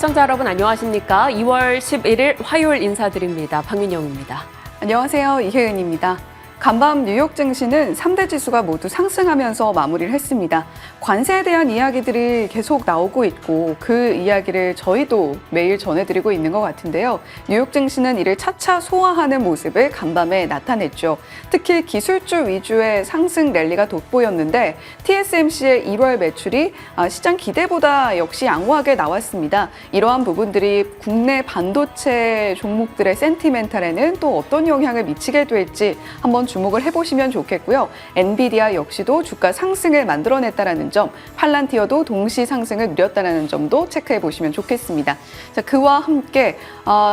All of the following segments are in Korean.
시청자 여러분 안녕하십니까? 2월 11일 화요일 인사드립니다. 박민영입니다. 안녕하세요. 이혜은입니다. 간밤 뉴욕 증시는 3대 지수가 모두 상승하면서 마무리를 했습니다. 관세에 대한 이야기들이 계속 나오고 있고 그 이야기를 저희도 매일 전해드리고 있는 것 같은데요. 뉴욕 증시는 이를 차차 소화하는 모습을 간밤에 나타냈죠. 특히 기술주 위주의 상승 랠리가 돋보였는데 TSMC의 1월 매출이 시장 기대보다 역시 양호하게 나왔습니다. 이러한 부분들이 국내 반도체 종목들의 센티멘탈에는 또 어떤 영향을 미치게 될지 한번 주목을 해보시면 좋겠고요. 엔비디아 역시도 주가 상승을 만들어냈다는 점, 팔란티어도 동시 상승을 누렸다는 점도 체크해 보시면 좋겠습니다. 자, 그와 함께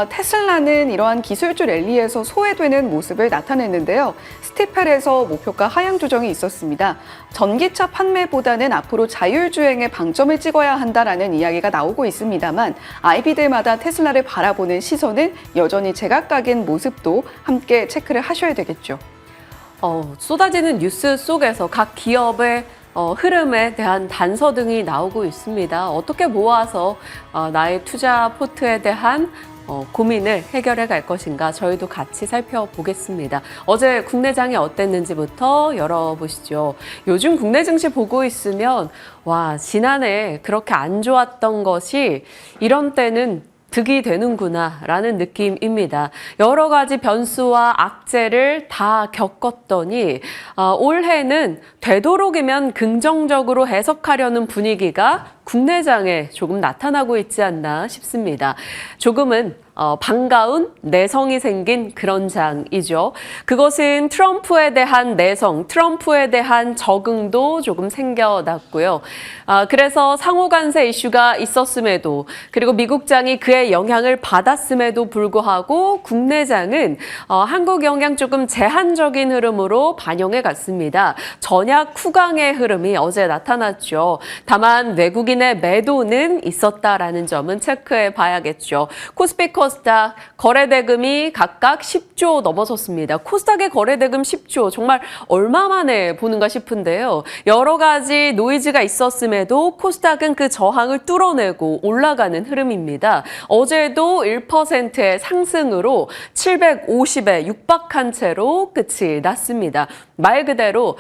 테슬라는 이러한 기술주 랠리에서 소외되는 모습을 나타냈는데요. 스티펠에서 목표가 하향 조정이 있었습니다. 전기차 판매보다는 앞으로 자율주행에 방점을 찍어야 한다라는 이야기가 나오고 있습니다만 IB들마다 테슬라를 바라보는 시선은 여전히 제각각인 모습도 함께 체크를 하셔야 되겠죠. 쏟아지는 뉴스 속에서 각 기업의 흐름에 대한 단서 등이 나오고 있습니다. 어떻게 모아서 나의 투자 포트에 대한 고민을 해결해 갈 것인가 저희도 같이 살펴보겠습니다. 어제 국내장이 어땠는지부터 열어보시죠. 요즘 국내 증시 보고 있으면 지난해 그렇게 안 좋았던 것이 이런 때는 득이 되는구나 라는 느낌입니다. 여러 가지 변수와 악재를 다 겪었더니 올해는 되도록이면 긍정적으로 해석하려는 분위기가 국내장에 조금 나타나고 있지 않나 싶습니다. 조금은 반가운 내성이 생긴 그런 장이죠. 그것은 트럼프에 대한 내성, 트럼프에 대한 적응도 조금 생겨났고요. 그래서 상호간세 이슈가 있었음에도 그리고 미국장이 그의 영향을 받았음에도 불구하고 국내장은 한국 영향 조금 제한적인 흐름으로 반영해 갔습니다. 전약 후강의 흐름이 어제 나타났죠. 다만 외국인의 매도는 있었다라는 점은 체크해 봐야겠죠. 코스피 코스닥 거래대금이 각각 10조 넘어섰습니다. 코스닥의 거래대금 10조 정말 얼마 만에 보는가 싶은데요. 여러 가지 노이즈가 있었음에도 코스닥은 그 저항을 뚫어내고 올라가는 흐름입니다. 어제도 1%의 상승으로 750에 육박한 채로 끝이 났습니다. 말 그대로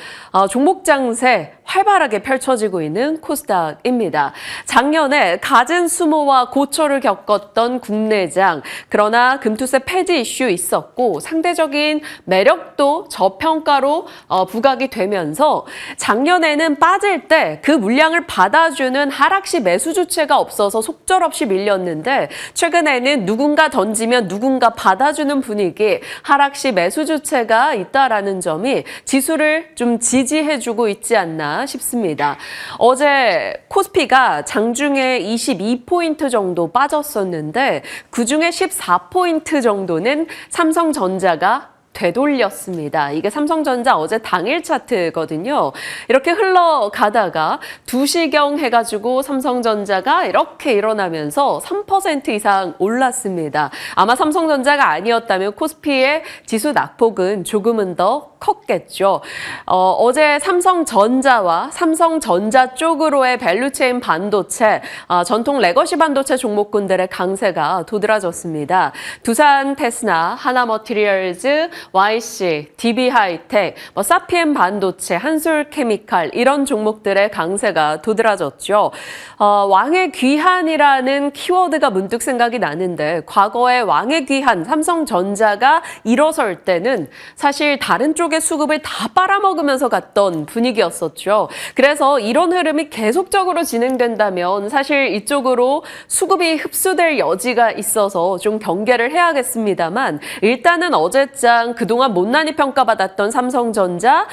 종목 장세 활발하게 펼쳐지고 있는 코스닥입니다. 작년에 갖은 수모와 고초를 겪었던 국내장, 그러나 금투세 폐지 이슈 있었고 상대적인 매력도 저평가로 부각이 되면서 작년에는 빠질 때 그 물량을 받아주는 하락시 매수 주체가 없어서 속절없이 밀렸는데 최근에는 누군가 던지면 누군가 받아주는 분위기, 하락시 매수 주체가 있다라는 점이 지수를 좀 지지해주고 있지 않나 싶습니다. 어제 코스피가 장중에 22포인트 정도 빠졌었는데 그중에 14포인트 정도는 삼성전자가 되돌렸습니다. 이게 삼성전자 어제 당일 차트거든요. 이렇게 흘러가다가 2시경 해가지고 삼성전자가 이렇게 일어나면서 3% 이상 올랐습니다. 아마 삼성전자가 아니었다면 코스피의 지수 낙폭은 조금은 더 컸겠죠. 어제 삼성전자와 삼성전자 쪽으로의 밸류체인 반도체, 전통 레거시 반도체 종목군들의 강세가 도드라졌습니다. 두산 테스나, 하나머티리얼즈, YC, DB하이텍, 사피엔 반도체, 한솔케미칼 이런 종목들의 강세가 도드라졌죠. 왕의 귀한이라는 키워드가 문득 생각이 나는데 과거에 왕의 귀한 삼성전자가 일어설 때는 사실 다른 쪽의 수급을 다 빨아먹으면서 갔던 분위기였었죠. 그래서 이런 흐름이 계속적으로 진행된다면 사실 이쪽으로 수급이 흡수될 여지가 있어서 좀 경계를 해야겠습니다만 일단은 어제장 그동안 못난이 평가받았던 삼성전자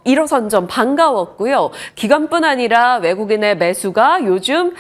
일어선 점 반가웠고요. 기관뿐 아니라 외국인의 매수가 요즘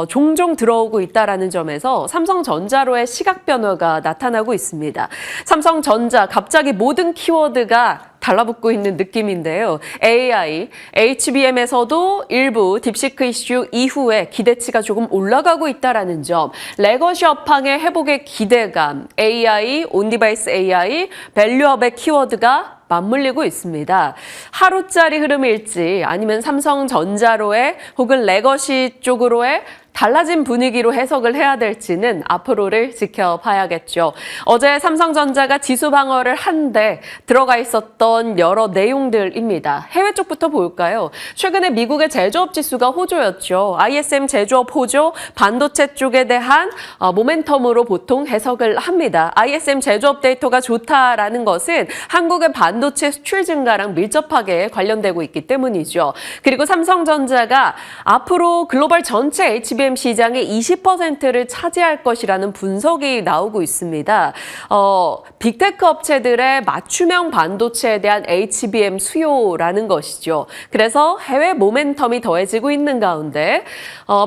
종종 들어오고 있다는 점에서 삼성전자로의 시각 변화가 나타나고 있습니다. 삼성전자 갑자기 모든 키워드가 달라붙고 있는 느낌인데요. AI, HBM에서도 일부 딥시크 이슈 이후에 기대치가 조금 올라가고 있다는 점, 레거시 업황의 회복의 기대감, AI, 온디바이스 AI, 밸류업의 키워드가 맞물리고 있습니다. 하루짜리 흐름일지 아니면 삼성전자로의 혹은 레거시 쪽으로의 달라진 분위기로 해석을 해야 될지는 앞으로를 지켜봐야겠죠. 어제 삼성전자가 지수 방어를 한데 들어가 있었던 여러 내용들입니다. 해외 쪽부터 볼까요? 최근에 미국의 제조업 지수가 호조였죠. ISM 제조업 호조, 반도체 쪽에 대한 모멘텀으로 보통 해석을 합니다. ISM 제조업 데이터가 좋다라는 것은 한국의 반도체 수출 증가랑 밀접하게 관련되고 있기 때문이죠. 그리고 삼성전자가 앞으로 글로벌 전체 HBM 시장의 20%를 차지할 것이라는 분석이 나오고 있습니다. 빅테크 업체들의 맞춤형 반도체에 대한 HBM 수요라는 것이죠. 그래서 해외 모멘텀이 더해지고 있는 가운데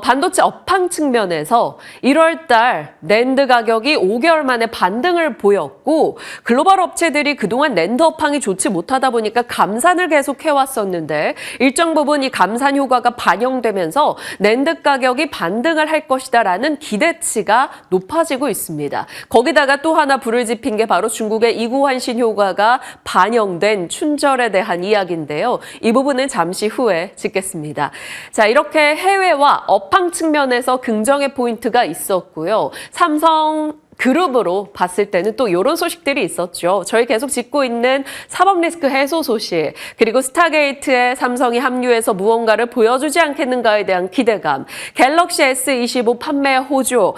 반도체 업황 측면에서 1월 달 낸드 가격이 5개월 만에 반등을 보였고 글로벌 업체들이 그동안 낸드 업황이 좋지 못하다 보니까 감산을 계속 해왔었는데 일정 부분 이 감산 효과가 반영되면서 낸드 가격이 반등을 할 것이다라는 기대치가 높아지고 있습니다. 거기다가 또 하나 불을 지핀 게 바로 중국의 이구환신 효과가 반영된 춘절에 대한 이야기인데요. 이 부분은 잠시 후에 짚겠습니다. 자, 이렇게 해외와 업황 측면에서 긍정의 포인트가 있었고요. 삼성 그룹으로 봤을 때는 또 이런 소식들이 있었죠. 저희 계속 짚고 있는 사법 리스크 해소 소식, 그리고 스타게이트에 삼성이 합류해서 무언가를 보여주지 않겠는가에 대한 기대감, 갤럭시 S25 판매 호조,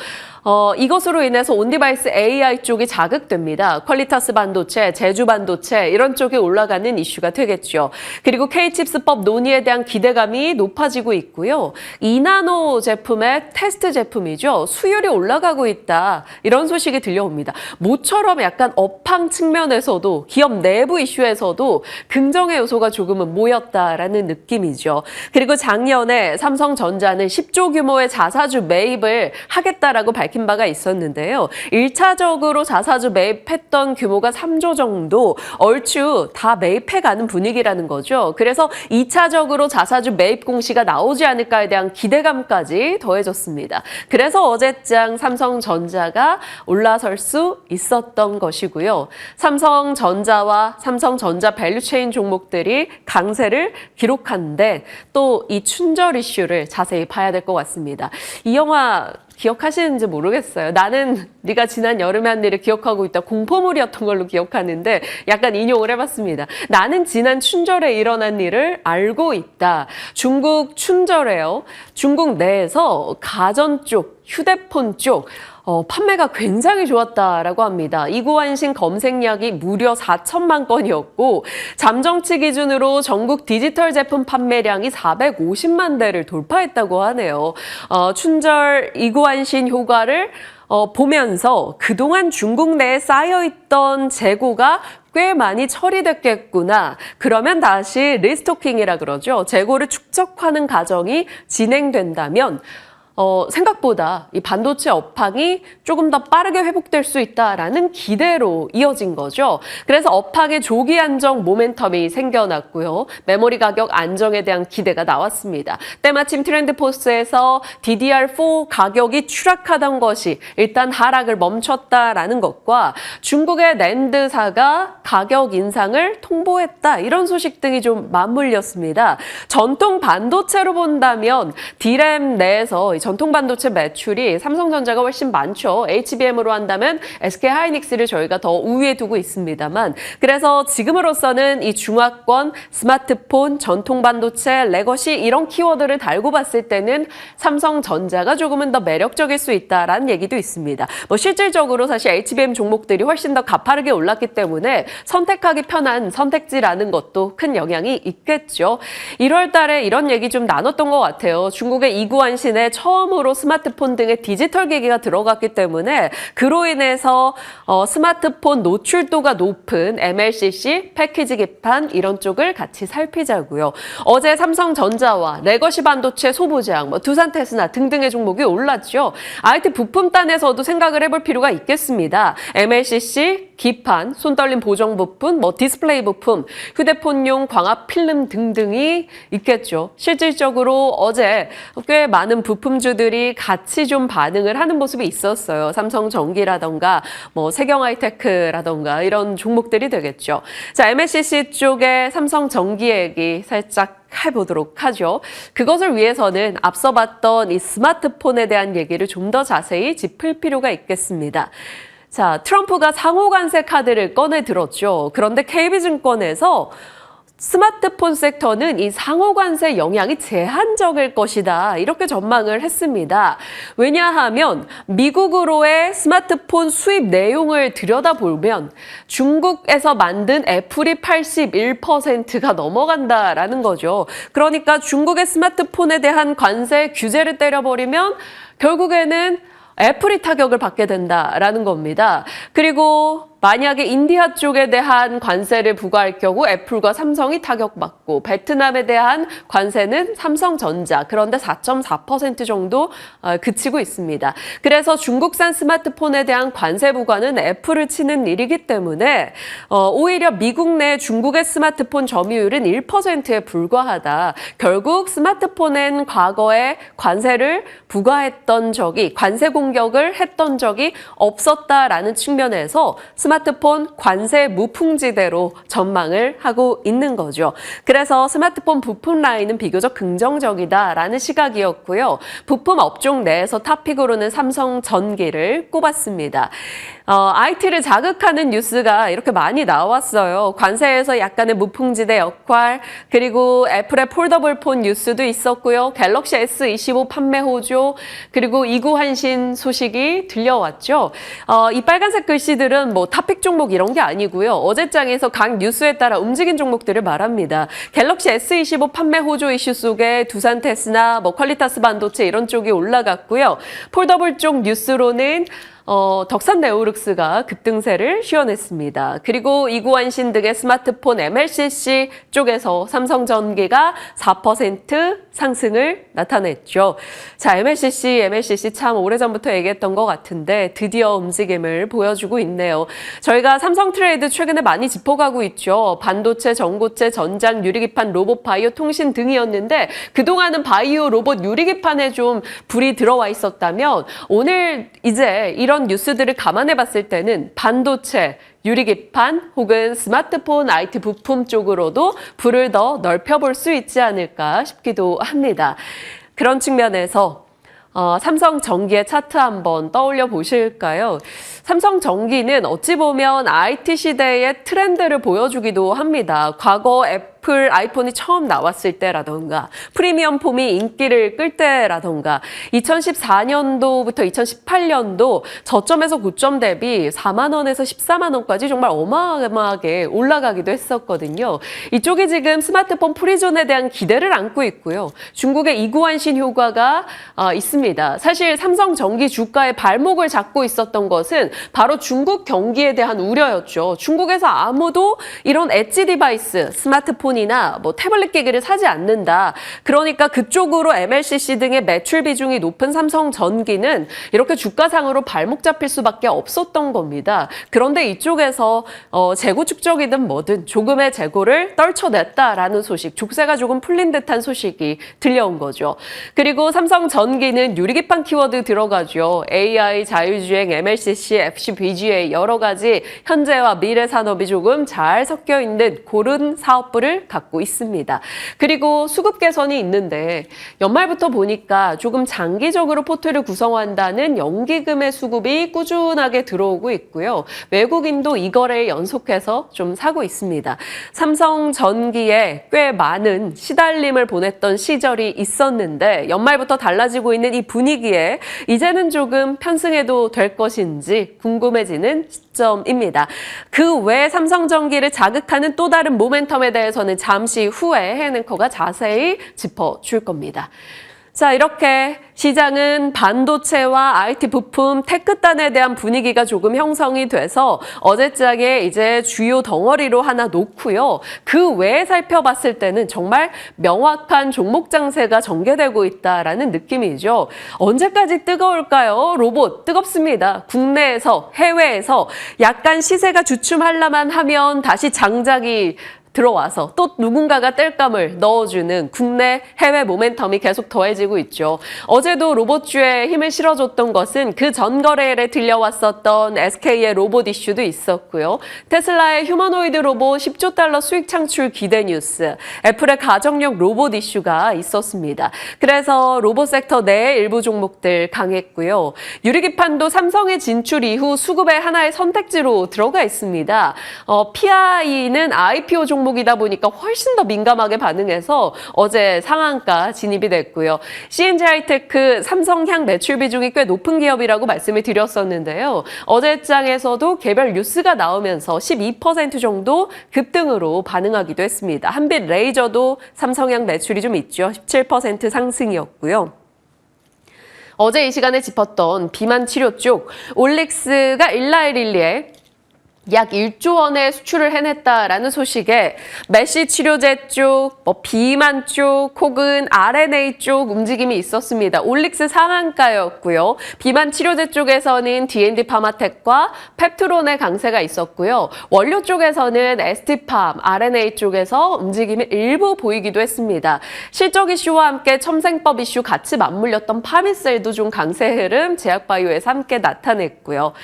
이것으로 인해서 온디바이스 AI 쪽이 자극됩니다. 퀄리타스 반도체, 제주 반도체 이런 쪽에 올라가는 이슈가 되겠죠. 그리고 K칩스법 논의에 대한 기대감이 높아지고 있고요. 2나노 제품의 테스트 제품이죠. 수율이 올라가고 있다. 이런 소식이 들려옵니다. 모처럼 약간 업황 측면에서도 기업 내부 이슈에서도 긍정의 요소가 조금은 모였다라는 느낌이죠. 그리고 작년에 삼성전자는 10조 규모의 자사주 매입을 하겠다라고 밝힌 바가 있었는데요. 1차적으로 자사주 매입했던 규모가 3조 정도 얼추 다 매입해가는 분위기라는 거죠. 그래서 2차적으로 자사주 매입 공시가 나오지 않을까에 대한 기대감까지 더해졌습니다. 그래서 어제장 삼성전자가 올라설 수 있었던 것이고요. 삼성전자와 삼성전자 밸류체인 종목들이 강세를 기록한데 또 이 춘절 이슈를 자세히 봐야 될 것 같습니다. 이 영화 기억하시는지 모르겠어요. 나는 네가 지난 여름에 한 일을 기억하고 있다. 공포물이었던 걸로 기억하는데 약간 인용을 해봤습니다. 나는 지난 춘절에 일어난 일을 알고 있다. 중국 춘절에요. 중국 내에서 가전 쪽, 휴대폰 쪽 판매가 굉장히 좋았다라고 합니다. 이구환신 검색량이 무려 4천만 건이었고 잠정치 기준으로 전국 디지털 제품 판매량이 450만 대를 돌파했다고 하네요. 춘절 이구환신 효과를 보면서 그동안 중국 내에 쌓여있던 재고가 꽤 많이 처리됐겠구나. 그러면 다시 리스토킹이라 그러죠. 재고를 축적하는 과정이 진행된다면 생각보다 이 반도체 업황이 조금 더 빠르게 회복될 수 있다라는 기대로 이어진 거죠. 그래서 업황의 조기 안정 모멘텀이 생겨났고요. 메모리 가격 안정에 대한 기대가 나왔습니다. 때마침 트렌드포스에서 DDR4 가격이 추락하던 것이 일단 하락을 멈췄다라는 것과 중국의 낸드사가 가격 인상을 통보했다. 이런 소식 등이 좀 맞물렸습니다. 전통 반도체로 본다면 D램 내에서 전통 반도체 매출이 삼성전자가 훨씬 많죠. HBM으로 한다면 SK하이닉스를 저희가 더 우위에 두고 있습니다만 그래서 지금으로서는 이 중화권, 스마트폰, 전통 반도체, 레거시 이런 키워드를 달고 봤을 때는 삼성전자가 조금은 더 매력적일 수 있다라는 얘기도 있습니다. 실질적으로 사실 HBM 종목들이 훨씬 더 가파르게 올랐기 때문에 선택하기 편한 선택지라는 것도 큰 영향이 있겠죠. 1월 달에 이런 얘기 좀 나눴던 것 같아요. 중국의 이구환신에 처음으로 스마트폰 등의 디지털 기기가 들어갔기 때문에 그로 인해서 스마트폰 노출도가 높은 MLCC, 패키지 기판 이런 쪽을 같이 살피자고요. 어제 삼성전자와 레거시 반도체 소부장, 두산 테스나 등등의 종목이 올랐죠. IT 부품단에서도 생각을 해볼 필요가 있겠습니다. MLCC, 기판, 손떨림 보정 부품, 디스플레이 부품, 휴대폰용 광합 필름 등등이 있겠죠. 실질적으로 어제 꽤 많은 부품주들이 같이 좀 반응을 하는 모습이 있었어요. 삼성전기라던가 세경하이테크라던가 이런 종목들이 되겠죠. 자, MLCC 쪽에 삼성전기 얘기 살짝 해보도록 하죠. 그것을 위해서는 앞서 봤던 이 스마트폰에 대한 얘기를 좀 더 자세히 짚을 필요가 있겠습니다. 자, 트럼프가 상호관세 카드를 꺼내 들었죠. 그런데 KB증권에서 스마트폰 섹터는 이 상호관세 영향이 제한적일 것이다. 이렇게 전망을 했습니다. 왜냐하면 미국으로의 스마트폰 수입 내용을 들여다보면 중국에서 만든 애플이 81%가 넘어간다라는 거죠. 그러니까 중국의 스마트폰에 대한 관세 규제를 때려버리면 결국에는 애플이 타격을 받게 된다라는 겁니다. 그리고 만약에 인디아 쪽에 대한 관세를 부과할 경우 애플과 삼성이 타격받고 베트남에 대한 관세는 삼성전자 그런데 4.4% 정도 그치고 있습니다. 그래서 중국산 스마트폰에 대한 관세 부과는 애플을 치는 일이기 때문에 오히려 미국 내 중국의 스마트폰 점유율은 1%에 불과하다. 결국 스마트폰엔 과거에 관세를 부과했던 적이 관세 공격을 했던 적이 없었다라는 측면에서 스마트폰 관세 무풍지대로 전망을 하고 있는 거죠. 그래서 스마트폰 부품 라인은 비교적 긍정적이다라는 시각이었고요. 부품 업종 내에서 탑픽으로는 삼성전기를 꼽았습니다. IT를 자극하는 뉴스가 이렇게 많이 나왔어요. 관세에서 약간의 무풍지대 역할, 그리고 애플의 폴더블 폰 뉴스도 있었고요. 갤럭시 S25 판매 호조, 그리고 이구환신 소식이 들려왔죠. 이 빨간색 글씨들은 탑픽 종목 이런 게 아니고요. 어제장에서 각 뉴스에 따라 움직인 종목들을 말합니다. 갤럭시 S25 판매 호조 이슈 속에 두산테스나 퀄리타스 반도체 이런 쪽이 올라갔고요. 폴더블 쪽 뉴스로는 덕산 네오룩스가 급등세를 시원했습니다. 그리고 이구환신 등의 스마트폰 MLCC 쪽에서 삼성전기가 4% 상승을 나타냈죠. 자, MLCC 참 오래전부터 얘기했던 것 같은데 드디어 움직임을 보여주고 있네요. 저희가 삼성 트레이드 최근에 많이 짚어가고 있죠. 반도체, 전고체, 전장, 유리기판, 로봇, 바이오, 통신 등이었는데 그동안은 바이오, 로봇, 유리기판에 좀 불이 들어와 있었다면 오늘 이제 이런 뉴스들을 감안해 봤을 때는 반도체, 유리기판 혹은 스마트폰 IT 부품 쪽으로도 불을 더 넓혀볼 수 있지 않을까 싶기도 합니다. 그런 측면에서 삼성전기의 차트 한번 떠올려 보실까요? 삼성전기는 어찌 보면 IT 시대의 트렌드를 보여주기도 합니다. 과거 애플 아이폰이 처음 나왔을 때라던가 프리미엄 폼이 인기를 끌 때라던가 2014년도부터 2018년도 저점에서 고점 대비 4만 원에서 14만 원까지 정말 어마어마하게 올라가기도 했었거든요. 이쪽이 지금 스마트폰 프리존에 대한 기대를 안고 있고요. 중국의 이구환신 효과가 있습니다. 사실 삼성전기 주가의 발목을 잡고 있었던 것은 바로 중국 경기에 대한 우려였죠. 중국에서 아무도 이런 엣지 디바이스, 스마트폰이나 태블릿 기기를 사지 않는다. 그러니까 그쪽으로 MLCC 등의 매출 비중이 높은 삼성전기는 이렇게 주가상으로 발목 잡힐 수밖에 없었던 겁니다. 그런데 이쪽에서 재고 축적이든 뭐든 조금의 재고를 떨쳐냈다라는 소식, 족쇄가 조금 풀린 듯한 소식이 들려온 거죠. 그리고 삼성전기는 유리기판 키워드 들어가죠. AI, 자율주행, MLCC, FCBGA 여러 가지 현재와 미래 산업이 조금 잘 섞여 있는 그런 사업부를 갖고 있습니다. 그리고 수급 개선이 있는데 연말부터 보니까 조금 장기적으로 포트를 구성한다는 연기금의 수급이 꾸준하게 들어오고 있고요. 외국인도 이 거래를 연속해서 좀 사고 있습니다. 삼성전기에 꽤 많은 시달림을 보냈던 시절이 있었는데 연말부터 달라지고 있는 이 분위기에 이제는 조금 편승해도 될 것인지 궁금해지는 시점입니다. 그 외 삼성전기를 자극하는 또 다른 모멘텀에 대해서는 잠시 후에 해낸커가 자세히 짚어줄 겁니다. 자, 이렇게 시장은 반도체와 IT 부품, 테크단에 대한 분위기가 조금 형성이 돼서 어제장에 이제 주요 덩어리로 하나 놓고요. 그 외에 살펴봤을 때는 정말 명확한 종목 장세가 전개되고 있다라는 느낌이죠. 언제까지 뜨거울까요? 로봇 뜨겁습니다. 국내에서, 해외에서 약간 시세가 주춤하려만 하면 다시 장작이 들어와서 또 누군가가 땔감을 넣어주는 국내 해외 모멘텀이 계속 더해지고 있죠. 어제도 로봇주에 힘을 실어줬던 것은 그 전 거래일에 들려왔었던 SK의 로봇 이슈도 있었고요. 테슬라의 휴머노이드 로봇 10조 달러 수익 창출 기대 뉴스, 애플의 가정용 로봇 이슈가 있었습니다. 그래서 로봇 섹터 내 일부 종목들 강했고요. 유리기판도 삼성의 진출 이후 수급의 하나의 선택지로 들어가 있습니다. PI는 IPO 종목이다 보니까 훨씬 더 민감하게 반응해서 어제 상한가 진입이 됐고요. CNG 하이테크, 삼성향 매출 비중이 꽤 높은 기업이라고 말씀을 드렸었는데요. 어제 장에서도 개별 뉴스가 나오면서 12% 정도 급등으로 반응하기도 했습니다. 한빛 레이저도 삼성향 매출이 좀 있죠. 17% 상승이었고요. 어제 이 시간에 짚었던 비만 치료 쪽, 올릭스가 일라이릴리에 약 1조 원의 수출을 해냈다라는 소식에 메시 치료제 쪽, 비만 쪽, 혹은 RNA 쪽 움직임이 있었습니다. 올릭스 상한가였고요. 비만 치료제 쪽에서는 D&D 파마텍과 펩트론의 강세가 있었고요. 원료 쪽에서는 ST팜, RNA 쪽에서 움직임이 일부 보이기도 했습니다. 실적 이슈와 함께 첨생법 이슈 같이 맞물렸던 파미셀도 좀 강세 흐름 제약바이오에서 함께 나타냈고요.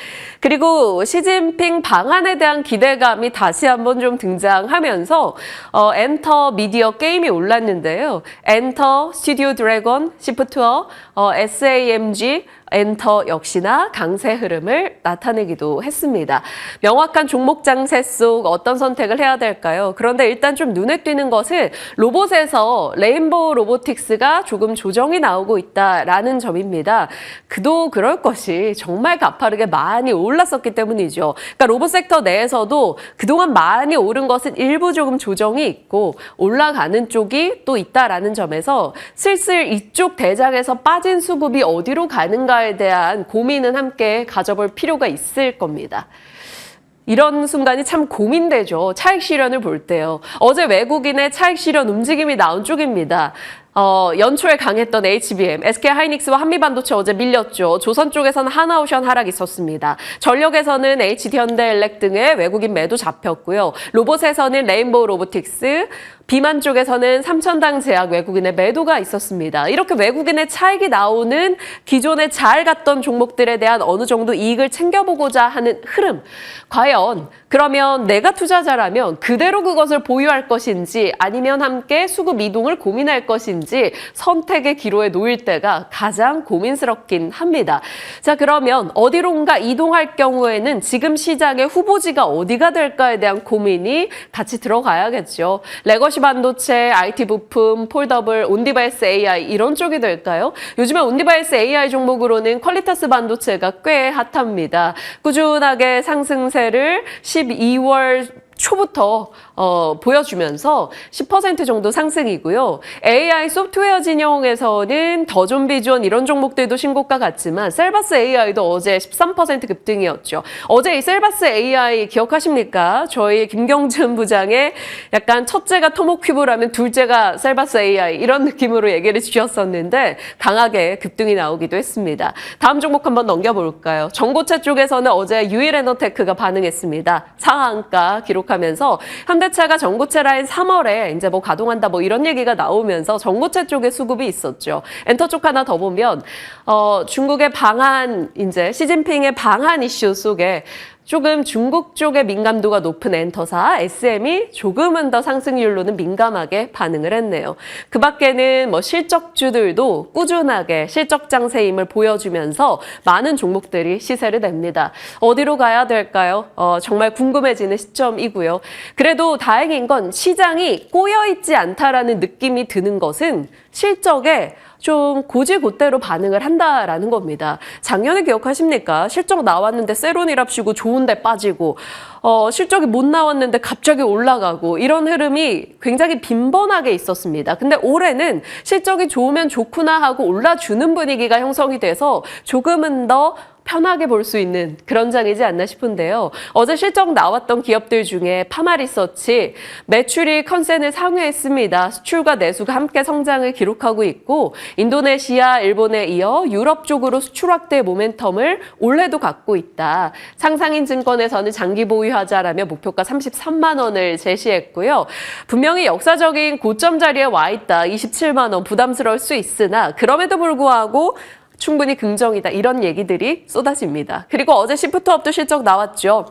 그리고 시진핑 방안에 대한 기대감이 다시 한번 좀 등장하면서 엔터 미디어 게임이 올랐는데요. 엔터, 스튜디오 드래곤, 시프트웨어, SAMG, 엔터 역시나 강세 흐름을 나타내기도 했습니다. 명확한 종목 장세 속 어떤 선택을 해야 될까요? 그런데 일단 좀 눈에 띄는 것은 로봇에서 레인보우 로보틱스가 조금 조정이 나오고 있다라는 점입니다. 그도 그럴 것이 정말 가파르게 많이 올랐었기 때문이죠. 그러니까 로봇 섹터 내에서도 그동안 많이 오른 것은 일부 조금 조정이 있고 올라가는 쪽이 또 있다라는 점에서 슬슬 이쪽 대장에서 빠진 수급이 어디로 가는가에 대한 고민은 함께 가져볼 필요가 있을 겁니다. 이런 순간이 참 고민되죠. 차익 실현을 볼 때요. 어제 외국인의 차익 실현 움직임이 나온 쪽입니다. 연초에 강했던 HBM, SK하이닉스와 한미반도체 어제 밀렸죠. 조선 쪽에서는 하나오션 하락 있었습니다. 전력에서는 HD현대엘렉 등의 외국인 매도 잡혔고요. 로봇에서는 레인보우 로보틱스, 비만 쪽에서는 삼천당 제약 외국인의 매도가 있었습니다. 이렇게 외국인의 차익이 나오는 기존에 잘 갔던 종목들에 대한 어느 정도 이익을 챙겨보고자 하는 흐름. 과연 그러면 내가 투자자라면 그대로 그것을 보유할 것인지 아니면 함께 수급 이동을 고민할 것인지 선택의 기로에 놓일 때가 가장 고민스럽긴 합니다. 자, 그러면 어디론가 이동할 경우에는 지금 시장의 후보지가 어디가 될까에 대한 고민이 같이 들어가야겠죠. 레거시 반도체, IT 부품, 폴더블, 온디바이스 AI 이런 쪽이 될까요? 요즘에 온디바이스 AI 종목으로는 퀄리타스 반도체가 꽤 핫합니다. 꾸준하게 상승세를 12월 초부터 보여주면서 10% 정도 상승이고요. AI 소프트웨어 진영에서는 더존 비존 이런 종목들도 신고가 같지만 셀바스 AI도 어제 13% 급등이었죠. 어제 이 셀바스 AI 기억하십니까? 저희 김경준 부장의 약간 첫째가 토모큐브라면 둘째가 셀바스 AI 이런 느낌으로 얘기를 주셨었는데 강하게 급등이 나오기도 했습니다. 다음 종목 한번 넘겨볼까요? 전고체 쪽에서는 어제 유일에너테크가 반응했습니다. 상한가 기록하면서 현대차가 전고체 라인 3월에 이제 뭐 가동한다 뭐 이런 얘기가 나오면서 전고체 쪽에 수급이 있었죠. 엔터 쪽 하나 더 보면 중국의 방한 이제 시진핑의 방한 이슈 속에 조금 중국 쪽의 민감도가 높은 엔터사, SM이 조금은 더 상승률로는 민감하게 반응을 했네요. 그 밖에는 뭐 실적주들도 꾸준하게 실적 장세임을 보여주면서 많은 종목들이 시세를 냅니다. 어디로 가야 될까요? 정말 궁금해지는 시점이고요. 그래도 다행인 건 시장이 꼬여있지 않다라는 느낌이 드는 것은 실적에 좀 고지고대로 반응을 한다라는 겁니다. 작년에 기억하십니까? 실적 나왔는데 세론이랍시고 좋은데 빠지고 실적이 못 나왔는데 갑자기 올라가고 이런 흐름이 굉장히 빈번하게 있었습니다. 근데 올해는 실적이 좋으면 좋구나 하고 올라주는 분위기가 형성이 돼서 조금은 더 편하게 볼 수 있는 그런 장이지 않나 싶은데요. 어제 실적 나왔던 기업들 중에 파마리서치 매출이 컨센을 상회했습니다. 수출과 내수가 함께 성장을 기록하고 있고 인도네시아, 일본에 이어 유럽 쪽으로 수출 확대 모멘텀을 올해도 갖고 있다. 상상인 증권에서는 장기 보유하자라며 목표가 33만 원을 제시했고요. 분명히 역사적인 고점 자리에 와 있다. 27만 원 부담스러울 수 있으나 그럼에도 불구하고 충분히 긍정이다. 이런 얘기들이 쏟아집니다. 그리고 어제 시프트업도 실적 나왔죠.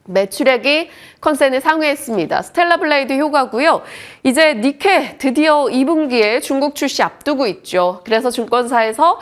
매출액이 컨센을 상회했습니다. 스텔라 블레이드 효과고요. 이제 니케 드디어 2분기에 중국 출시 앞두고 있죠. 그래서 증권사에서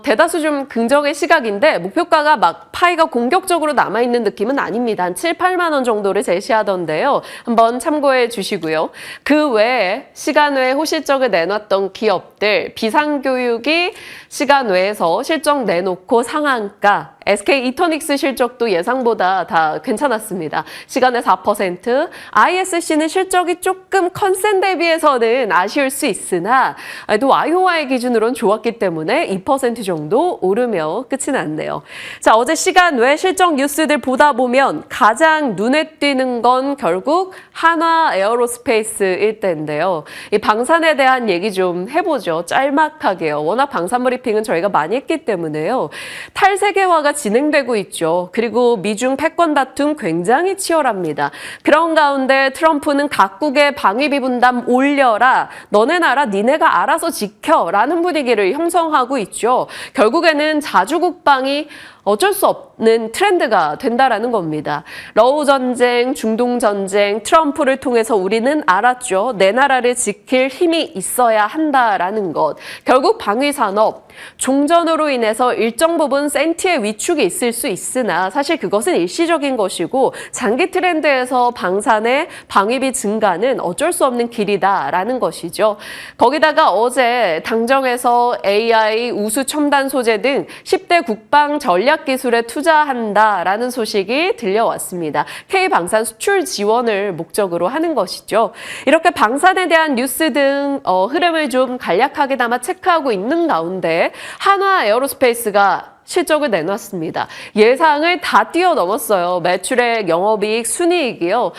대다수 좀 긍정의 시각인데 목표가가 막 파이가 공격적으로 남아있는 느낌은 아닙니다. 한 7, 8만 원 정도를 제시하던데요. 한번 참고해 주시고요. 그 외에 시간 외에 호실적을 내놨던 기업들, 비상교육이 시간 외에서 실적 내놓고 상한가, SK 이터닉스 실적도 예상보다 다 괜찮았습니다. 시간에 4%, ISC는 실적이 조금 컨센 대비해서는 아쉬울 수 있으나 또 YOY 기준으로는 좋았기 때문에 2% 정도 오르며 끝이 났네요. 자, 어제 시간 외 실적 뉴스들 보다 보면 가장 눈에 띄는 건 결국 한화 에어로스페이스일 텐데요. 이 방산에 대한 얘기 좀 해보죠. 짤막하게요. 워낙 방산 브리핑은 저희가 많이 했기 때문에요. 탈세계화가 진행되고 있죠. 그리고 미중 패권 다툼 굉장히 치열합니다. 그런 가운데 트럼프는 각국의 방위비 분담 올려라. 너네 나라 니네가 알아서 지켜라는 분위기를 형성하고 있죠. 결국에는 자주국방이 어쩔 수 없는 트렌드가 된다라는 겁니다. 러우 전쟁, 중동 전쟁, 트럼프를 통해서 우리는 알았죠. 내 나라를 지킬 힘이 있어야 한다라는 것. 결국 방위 산업, 종전으로 인해서 일정 부분 센티의 위축이 있을 수 있으나 사실 그것은 일시적인 것이고 장기 트렌드에서 방산의 방위비 증가는 어쩔 수 없는 길이다라는 것이죠. 거기다가 어제 당정에서 AI, 우수 첨단 소재 등 10대 국방 전략 기술에 투자한다라는 소식이 들려왔습니다. K방산 수출 지원을 목적으로 하는 것이죠. 이렇게 방산에 대한 뉴스 등 흐름을 좀 간략하게나마 체크하고 있는 가운데 한화 에어로스페이스가 실적을 내놨습니다. 예상을 다 뛰어넘었어요. 매출액, 영업이익, 순이익이요.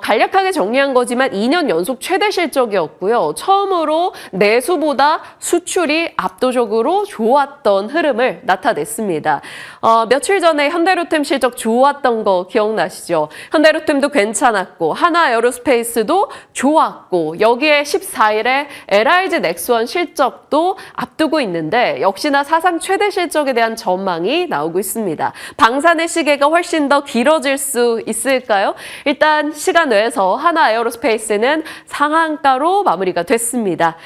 간략하게 정리한 거지만 2년 연속 최대 실적이었고요. 처음으로 내수보다 수출이 압도적으로 좋았던 흐름을 나타냈습니다. 며칠 전에 현대로템 실적 좋았던 거 기억나시죠? 현대로템도 괜찮았고 한화 에어로스페이스도 좋았고 여기에 14일에 LIG 넥스원 실적도 앞두고 있는데 역시나 사상 최대 실적에 대한 전망이 나오고 있습니다. 방산의 시계가 훨씬 더 길어질 수 있을까요? 일단 시간 외에서 한화 에어로스페이스는 상한가로 마무리가 됐습니다.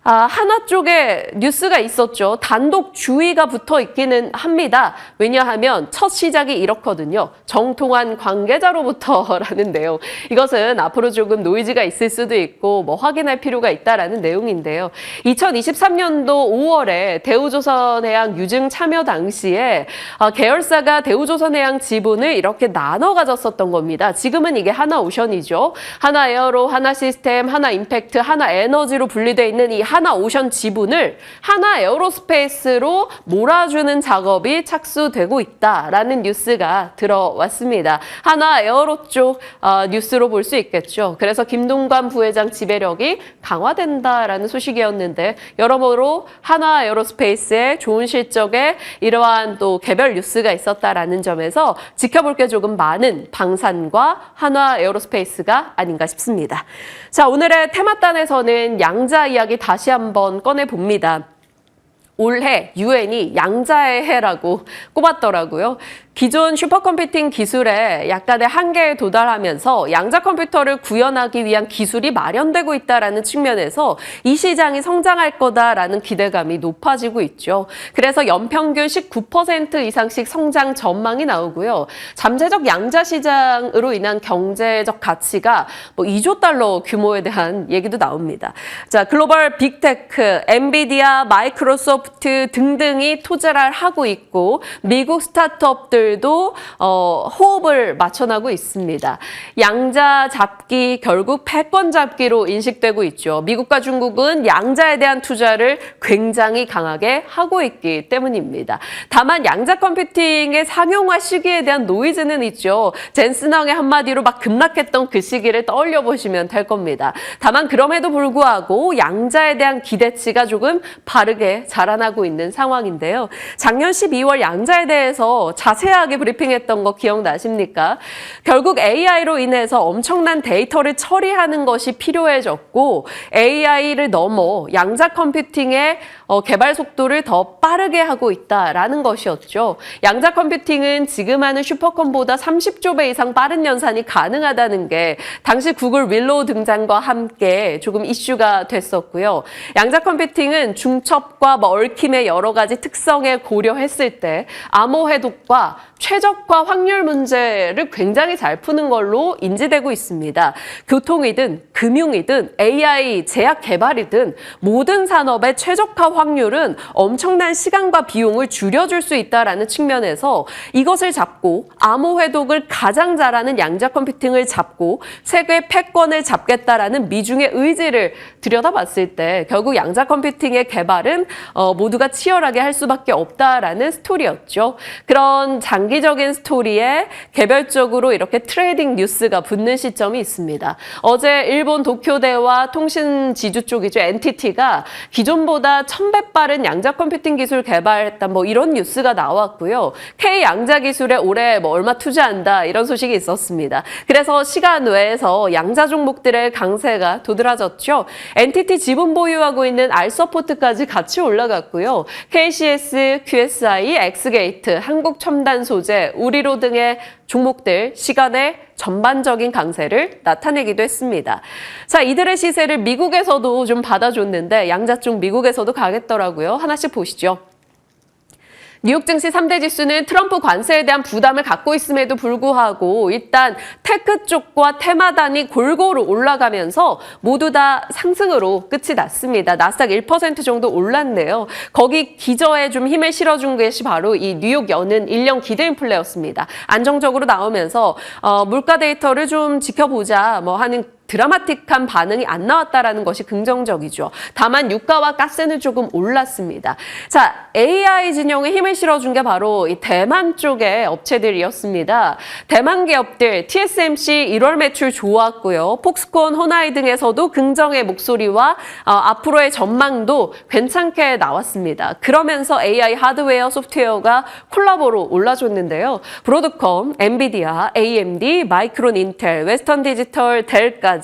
한화 쪽에 뉴스가 있었죠. 단독 주의가 붙어 있기는 합니다. 왜냐하면 첫 시작이 이렇거든요. 정통한 관계자로부터라는 내용. 이것은 앞으로 조금 노이즈가 있을 수도 있고 뭐 확인할 필요가 있다라는 내용인데요. 2023년도 5월에 대우조선해양 유증 참여 당시에 계열사가 대우조선해양 지분을 이렇게 나눠 가졌었던 겁니다. 지금은 이게 하나오션이죠. 하나에어로, 하나시스템, 하나임팩트, 하나에너지로 분리되어 있는 이 하나오션 지분을 하나에어로스페이스로 몰아주는 작업이 착수되고 있다라는 뉴스가 들어왔습니다. 하나에어로 쪽 뉴스로 볼 수 있겠죠. 그래서 김동관 부회장 지배력이 강화된다라는 소식이었는데 여러모로 하나에어로스페이스의 좋은 실적에 이러한 또 개별 뉴스가 있었다라는 점에서 지켜볼 게 조금 많은 방산과 하나에어로스페이스가 아닌가 싶습니다. 자, 오늘의 테마단에서는 양자 이야기 다시 한번 꺼내봅니다. 올해 유엔이 양자의 해라고 꼽았더라고요. 기존 슈퍼컴퓨팅 기술에 약간의 한계에 도달하면서 양자 컴퓨터를 구현하기 위한 기술이 마련되고 있다는 측면에서 이 시장이 성장할 거다라는 기대감이 높아지고 있죠. 그래서 연평균 19% 이상씩 성장 전망이 나오고요. 잠재적 양자 시장으로 인한 경제적 가치가 뭐 2조 달러 규모에 대한 얘기도 나옵니다. 자, 글로벌 빅테크, 엔비디아, 마이크로소프트 등등이 투자를 하고 있고 미국 스타트업들도 호흡을 맞춰나고 있습니다. 양자 잡기 결국 패권 잡기로 인식되고 있죠. 미국과 중국은 양자에 대한 투자를 굉장히 강하게 하고 있기 때문입니다. 다만 양자 컴퓨팅의 상용화 시기에 대한 노이즈는 있죠. 젠슨왕의 한마디로 막 급락했던 그 시기를 떠올려 보시면 될 겁니다. 다만 그럼에도 불구하고 양자에 대한 기대치가 조금 바르게 자라나고 있는 상황인데요. 작년 12월 양자에 대해서 자세하게 브리핑했던 거 기억나십니까? 결국 AI로 인해서 엄청난 데이터를 처리하는 것이 필요해졌고 AI를 넘어 양자 컴퓨팅의 개발 속도를 더 빠르게 하고 있다라는 것이었죠. 양자 컴퓨팅은 지금 하는 슈퍼컴보다 30조 배 이상 빠른 연산이 가능하다는 게 당시 구글 윌로우 등장과 함께 조금 이슈가 됐었고요. 양자 컴퓨팅은 중첩과 얽힘의 여러 가지 특성에 고려했을 때 암호 해독과 최적화 확률 문제를 굉장히 잘 푸는 걸로 인지되고 있습니다. 교통이든 금융이든 AI 제약 개발이든 모든 산업의 최적화 확률은 엄청난 시간과 비용을 줄여줄 수 있다는 측면에서 이것을 잡고 암호 해독을 가장 잘하는 양자 컴퓨팅을 잡고 세계 패권을 잡겠다라는 미중의 의지를 들여다봤을 때 결국 양자 컴퓨팅의 개발은 모두가 치열하게 할 수밖에 없다라는 스토리였죠. 그런 장기적인 스토리에 개별적으로 이렇게 트레이딩 뉴스가 붙는 시점이 있습니다. 어제 일본 도쿄대와 통신지주 쪽이죠. NTT가 기존보다 1000배 빠른 양자 컴퓨팅 기술 개발했다 이런 뉴스가 나왔고요. K 양자 기술에 올해 얼마 투자한다 이런 소식이 있었습니다. 그래서 시간 외에서 양자 종목들의 강세가 도드라졌죠. NTT 지분 보유하고 있는 알서포트까지 같이 올라갔고요. KCS, QSI, 엑스게이트, 한국첨단소재, 우리로 등의 종목들 시간에 전반적인 강세를 나타내기도 했습니다. 자, 이들의 시세를 미국에서도 좀 받아줬는데 양자 쪽 미국에서도 가겠더라고요. 하나씩 보시죠. 뉴욕 증시 3대 지수는 트럼프 관세에 대한 부담을 갖고 있음에도 불구하고 일단 테크 쪽과 테마단이 골고루 올라가면서 모두 다 상승으로 끝이 났습니다. 나스닥 1% 정도 올랐네요. 거기 기저에 좀 힘을 실어준 것이 바로 이 뉴욕 연은 1년 기대 인플레였습니다. 안정적으로 나오면서 물가 데이터를 좀 지켜보자 하는 드라마틱한 반응이 안 나왔다라는 것이 긍정적이죠. 다만 유가와 가스는 조금 올랐습니다. 자, AI 진영에 힘을 실어준 게 바로 이 대만 쪽의 업체들이었습니다. 대만 기업들 TSMC 1월 매출 좋았고요. 폭스콘, 호나이 등에서도 긍정의 목소리와 앞으로의 전망도 괜찮게 나왔습니다. 그러면서 AI 하드웨어, 소프트웨어가 콜라보로 올라줬는데요. 브로드컴, 엔비디아, AMD, 마이크론 인텔, 웨스턴 디지털, 델까지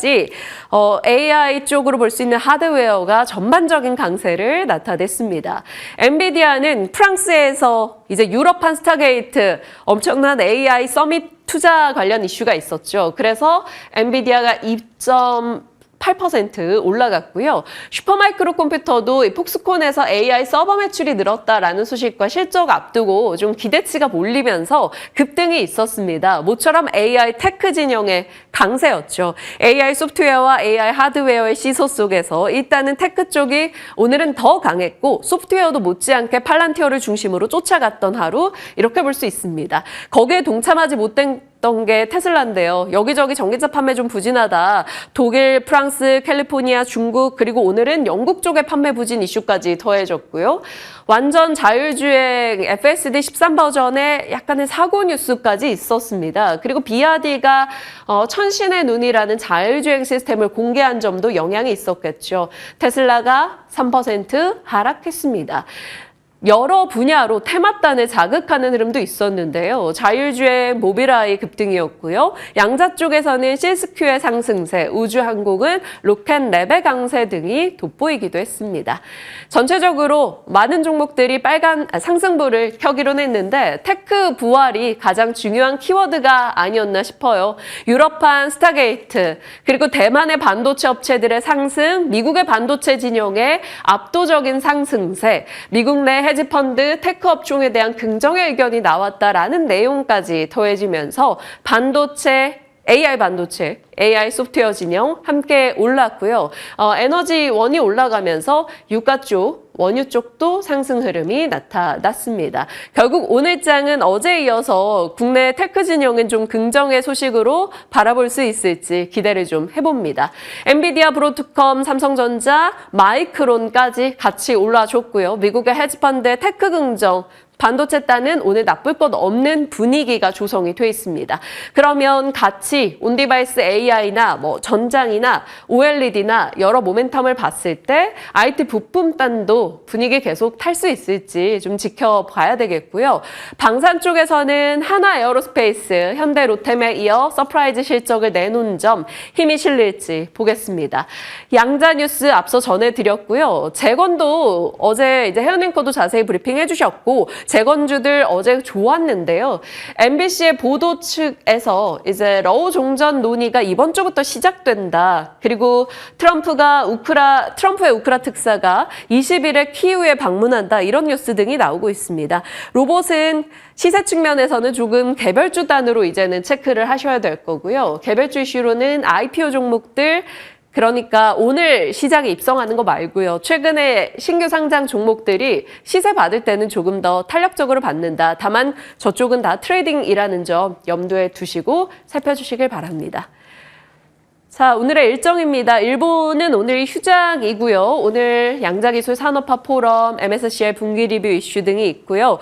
AI 쪽으로 볼 수 있는 하드웨어가 전반적인 강세를 나타냈습니다. 엔비디아는 프랑스에서 이제 유럽판 스타게이트 엄청난 AI 서밋 투자 관련 이슈가 있었죠. 그래서 엔비디아가 2.8% 올라갔고요. 슈퍼마이크로 컴퓨터도 이 폭스콘에서 AI 서버 매출이 늘었다라는 소식과 실적 앞두고 좀 기대치가 몰리면서 급등이 있었습니다. 모처럼 AI 테크 진영의 강세였죠. AI 소프트웨어와 AI 하드웨어의 시소 속에서 일단은 테크 쪽이 오늘은 더 강했고 소프트웨어도 못지않게 팔란티어를 중심으로 쫓아갔던 하루 이렇게 볼 수 있습니다. 거기에 동참하지 못된 게 테슬라인데요. 여기저기 전기차 판매 좀 부진하다. 독일, 프랑스, 캘리포니아, 중국 그리고 오늘은 영국 쪽의 판매 부진 이슈까지 더해졌고요. 완전 자율주행 FSD 13 버전에 약간의 사고 뉴스까지 있었습니다. 그리고 비아디가 천신의 눈이라는 자율주행 시스템을 공개한 점도 영향이 있었겠죠. 테슬라가 3% 하락했습니다. 여러 분야로 테마단을 자극하는 흐름도 있었는데요. 자율주행 모빌아이 급등이었고요. 양자 쪽에서는 시스큐의 상승세, 우주항공은 로켓랩의 강세 등이 돋보이기도 했습니다. 전체적으로 많은 종목들이 빨간 상승불을 켜기로 했는데 테크 부활이 가장 중요한 키워드가 아니었나 싶어요. 유럽판 스타게이트, 그리고 대만의 반도체 업체들의 상승, 미국의 반도체 진영의 압도적인 상승세, 미국 내 헤지펀드 테크 업종에 대한 긍정의 의견이 나왔다라는 내용까지 더해지면서 반도체, AI 소프트웨어 진영 함께 올랐고요. 에너지 원이 올라가면서 유가 쪽, 원유 쪽도 상승 흐름이 나타났습니다. 결국 오늘 장은 어제에 이어서 국내 테크 진영은 좀 긍정의 소식으로 바라볼 수 있을지 기대를 좀 해봅니다. 엔비디아, 브로드컴, 삼성전자, 마이크론까지 같이 올라줬고요. 미국의 헤지펀드의 테크 긍정, 반도체 따는 오늘 나쁠 것 없는 분위기가 조성이 돼 있습니다. 그러면 같이 온디바이스 AI나 전장이나 OLED나 여러 모멘텀을 봤을 때 IT 부품단도 분위기 계속 탈 수 있을지 좀 지켜봐야 되겠고요. 방산 쪽에서는 하나 에어로스페이스, 현대 로템에 이어 서프라이즈 실적을 내놓은 점 힘이 실릴지 보겠습니다. 양자 뉴스 앞서 전해드렸고요. 재건도 어제 이제 혜연앵커도 자세히 브리핑 해주셨고 재건주들 어제 좋았는데요. MBC의 보도 측에서 이제 러우 종전 논의가 이번 주부터 시작된다. 그리고 트럼프의 우크라 특사가 20일에 키이우에 방문한다. 이런 뉴스 등이 나오고 있습니다. 로봇은 시세 측면에서는 조금 개별주 단으로 이제는 체크를 하셔야 될 거고요. 개별주 이슈로는 IPO 종목들, 그러니까 오늘 시장에 입성하는 거 말고요. 최근에 신규 상장 종목들이 시세 받을 때는 조금 더 탄력적으로 받는다. 다만 저쪽은 다 트레이딩이라는 점 염두에 두시고 살펴주시길 바랍니다. 자, 오늘의 일정입니다. 일본은 오늘 휴장이고요. 오늘 양자기술 산업화 포럼, MSCI 분기 리뷰 이슈 등이 있고요.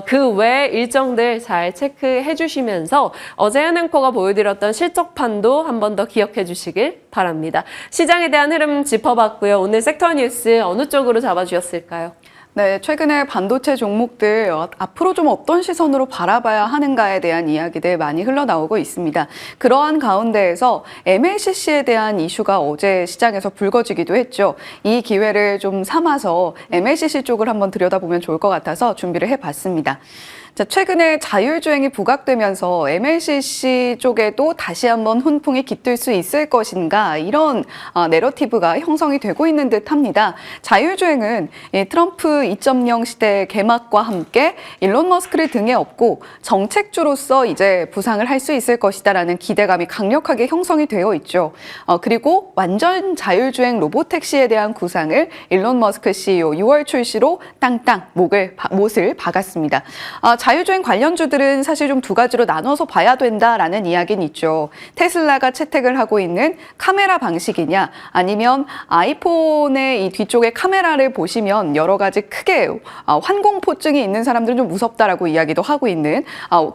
그 외 일정들 잘 체크해 주시면서 어제 현앵커가 보여드렸던 실적판도 한 번 더 기억해 주시길 바랍니다. 시장에 대한 흐름 짚어봤고요. 오늘 섹터 뉴스 어느 쪽으로 잡아주셨을까요? 네, 최근에 반도체 종목들 앞으로 좀 어떤 시선으로 바라봐야 하는가에 대한 이야기들 많이 흘러나오고 있습니다. 그러한 가운데에서 MLCC에 대한 이슈가 어제 시장에서 불거지기도 했죠. 이 기회를 좀 삼아서 MLCC 쪽을 한번 들여다보면 좋을 것 같아서 준비를 해봤습니다. 자, 최근에 자율주행이 부각되면서 MLCC 쪽에도 다시 한번 훈풍이 깃들 수 있을 것인가, 이런 내러티브가 형성이 되고 있는 듯합니다. 자율주행은 트럼프 2.0 시대의 개막과 함께 일론 머스크를 등에 업고 정책주로서 이제 부상을 할 수 있을 것이다라는 기대감이 강력하게 형성이 되어 있죠. 그리고 완전 자율주행 로보택시에 대한 구상을 일론 머스크 CEO 6월 출시로 땅땅 못을 박았습니다. 자율주행 관련주들은 사실 좀 두 가지로 나눠서 봐야 된다라는 이야기는 있죠. 테슬라가 채택을 하고 있는 카메라 방식이냐, 아니면 아이폰의 이 뒤쪽에 카메라를 보시면 여러 가지 크게 환공포증이 있는 사람들은 좀 무섭다라고 이야기도 하고 있는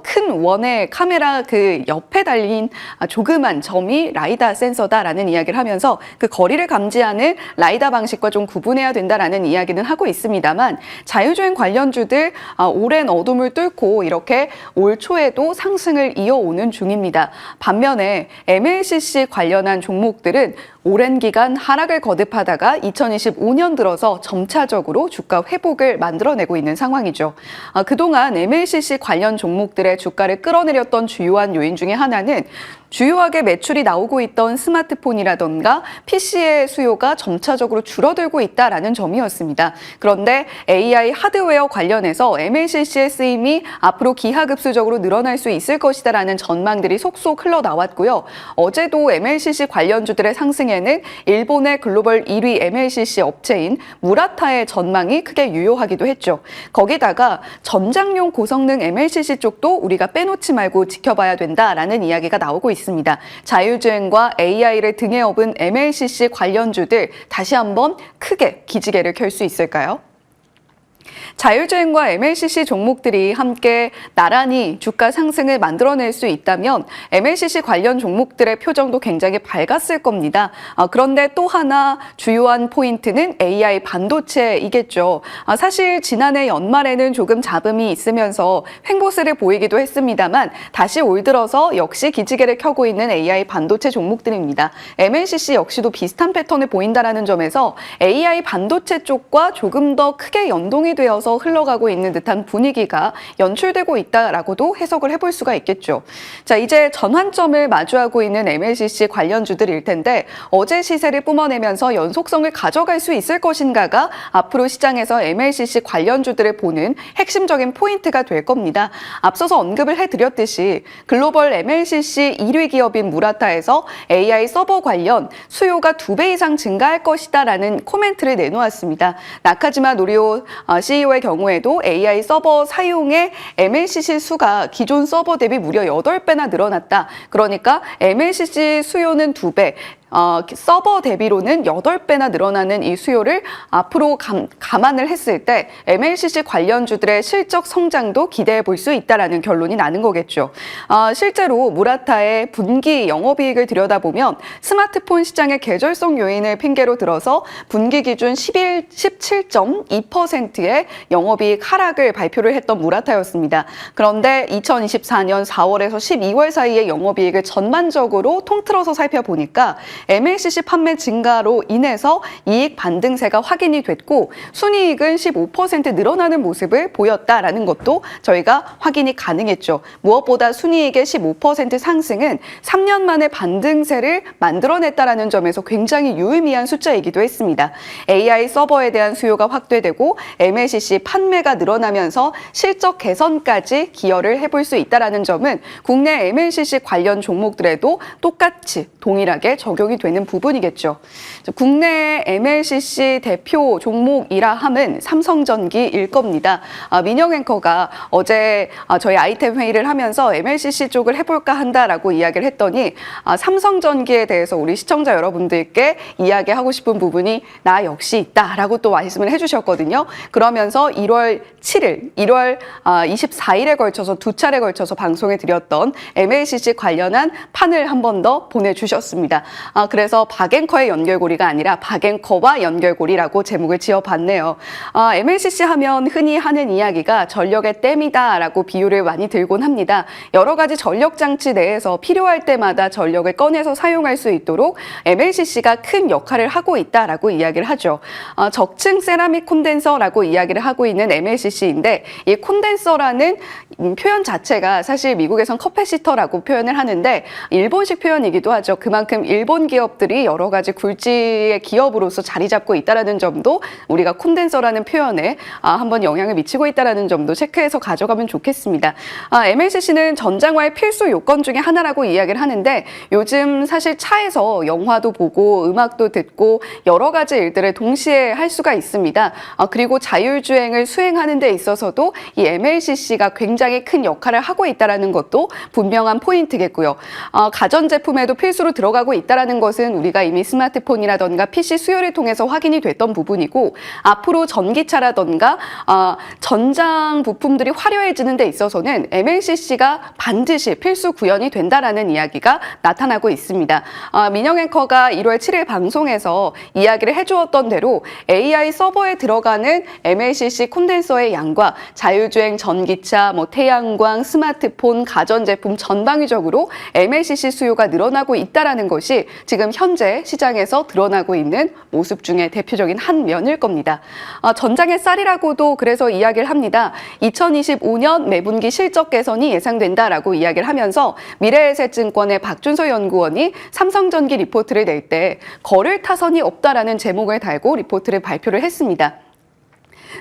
큰 원의 카메라 그 옆에 달린 조그만 점이 라이다 센서다라는 이야기를 하면서 그 거리를 감지하는 라이다 방식과 좀 구분해야 된다라는 이야기는 하고 있습니다만, 자율주행 관련주들 오랜 어둠을 뚫고 이렇게 올 초에도 상승을 이어오는 중입니다. 반면에 MLCC 관련한 종목들은 오랜 기간 하락을 거듭하다가 2025년 들어서 점차적으로 주가 회복을 만들어내고 있는 상황이죠. 그동안 MLCC 관련 종목들의 주가를 끌어내렸던 주요한 요인 중에 하나는 주요하게 매출이 나오고 있던 스마트폰이라던가 PC의 수요가 점차적으로 줄어들고 있다라는 점이었습니다. 그런데 AI 하드웨어 관련해서 MLCC의 쓰임이 앞으로 기하급수적으로 늘어날 수 있을 것이다라는 전망들이 속속 흘러나왔고요. 어제도 MLCC 관련주들의 상승에는 일본의 글로벌 1위 MLCC 업체인 무라타의 전망이 크게 유효하기도 했죠. 거기다가 전장용 고성능 MLCC 쪽도 우리가 빼놓지 말고 지켜봐야 된다라는 이야기가 나오고 있습니다. 자율주행과 AI를 등에 업은 MLCC 관련주들 다시 한번 크게 기지개를 켤 수 있을까요? 자율주행과 MLCC 종목들이 함께 나란히 주가 상승을 만들어낼 수 있다면 MLCC 관련 종목들의 표정도 굉장히 밝았을 겁니다. 그런데 또 하나 주요한 포인트는 AI 반도체이겠죠. 사실 지난해 연말에는 조금 잡음이 있으면서 횡보세를 보이기도 했습니다만 다시 올 들어서 역시 기지개를 켜고 있는 AI 반도체 종목들입니다. MLCC 역시도 비슷한 패턴을 보인다는 점에서 AI 반도체 쪽과 조금 더 크게 연동이 되어서 흘러가고 있는 듯한 분위기가 연출되고 있다라고도 해석을 해볼 수가 있겠죠. 자, 이제 전환점을 마주하고 있는 MLCC 관련주들일 텐데 어제 시세를 뿜어내면서 연속성을 가져갈 수 있을 것인가가 앞으로 시장에서 MLCC 관련주들을 보는 핵심적인 포인트가 될 겁니다. 앞서서 언급을 해드렸듯이 글로벌 MLCC 1위 기업인 무라타에서 AI 서버 관련 수요가 2배 이상 증가할 것이다라는 코멘트를 내놓았습니다. 나카지마 노리오 CEO의 경우에도 AI 서버 사용의 MLCC 수가 기존 서버 대비 무려 8배나 늘어났다. 그러니까 MLCC 수요는 2배, 서버 대비로는 8배나 늘어나는 이 수요를 앞으로 감안을 했을 때 MLCC 관련주들의 실적 성장도 기대해 볼 수 있다라는 결론이 나는 거겠죠. 실제로 무라타의 분기 영업이익을 들여다보면 스마트폰 시장의 계절성 요인을 핑계로 들어서 분기 기준 17.2%의 영업이익 하락을 발표를 했던 무라타였습니다. 그런데 2024년 4월에서 12월 사이의 영업이익을 전반적으로 통틀어서 살펴보니까 MLCC 판매 증가로 인해서 이익 반등세가 확인이 됐고 순이익은 15% 늘어나는 모습을 보였다라는 것도 저희가 확인이 가능했죠. 무엇보다 순이익의 15% 상승은 3년 만에 반등세를 만들어냈다라는 점에서 굉장히 유의미한 숫자이기도 했습니다. AI 서버에 대한 수요가 확대되고 MLCC 판매가 늘어나면서 실적 개선까지 기여를 해볼 수 있다라는 점은 국내 MLCC 관련 종목들에도 똑같이 동일하게 적용이 되는 부분이겠죠. 국내 MLCC 대표 종목이라 함은 삼성전기일 겁니다. 민영 앵커가 어제 저희 아이템 회의를 하면서 MLCC 쪽을 해볼까 한다라고 이야기를 했더니 삼성전기에 대해서 우리 시청자 여러분들께 이야기하고 싶은 부분이 나 역시 있다라고 또 말씀을 해주셨거든요. 그러면서 1월 7일, 1월 24일에 걸쳐서 두 차례 걸쳐서 방송에 드렸던 MLCC 관련한 판을 한 번 더 보내주셨습니다. 그래서 박앵커의 연결고리가 아니라 박앵커와 연결고리라고 제목을 지어봤네요. MLCC 하면 흔히 하는 이야기가 전력의 댐이다라고 비유를 많이 들곤 합니다. 여러 가지 전력 장치 내에서 필요할 때마다 전력을 꺼내서 사용할 수 있도록 MLCC가 큰 역할을 하고 있다라고 이야기를 하죠. 적층 세라믹 콘덴서라고 이야기를 하고 있는 MLCC인데 이 콘덴서라는 표현 자체가 사실 미국에선 커패시터라고 표현을 하는데 일본식 표현이기도 하죠. 그만큼 일본 기업들이 여러 가지 굴지의 기업으로서 자리 잡고 있다는 점도 우리가 콘덴서라는 표현에 한번 영향을 미치고 있다는 점도 체크해서 가져가면 좋겠습니다. MLCC는 전장화의 필수 요건 중에 하나라고 이야기를 하는데 요즘 사실 차에서 영화도 보고 음악도 듣고 여러 가지 일들을 동시에 할 수가 있습니다. 그리고 자율주행을 수행하는 데 있어서도 이 MLCC가 굉장히 큰 역할을 하고 있다는 것도 분명한 포인트겠고요. 가전제품에도 필수로 들어가고 있다는 것은 우리가 이미 스마트폰이라던가 PC 수요를 통해서 확인이 됐던 부분이고 앞으로 전기차라던가 전장 부품들이 화려해지는 데 있어서는 MLCC가 반드시 필수 구현이 된다라는 이야기가 나타나고 있습니다. 민영 앵커가 1월 7일 방송에서 이야기를 해주었던 대로 AI 서버에 들어가는 MLCC 콘덴서의 양과 자율주행 전기차, 태양광, 스마트폰, 가전제품 전방위적으로 MLCC 수요가 늘어나고 있다는 것이 지금 현재 시장에서 드러나고 있는 모습 중에 대표적인 한 면일 겁니다. 전장의 쌀이라고도 그래서 이야기를 합니다. 2025년 매분기 실적 개선이 예상된다라고 이야기를 하면서 미래에셋증권의 박준서 연구원이 삼성전기 리포트를 낼 때 거를 타선이 없다라는 제목을 달고 리포트를 발표를 했습니다.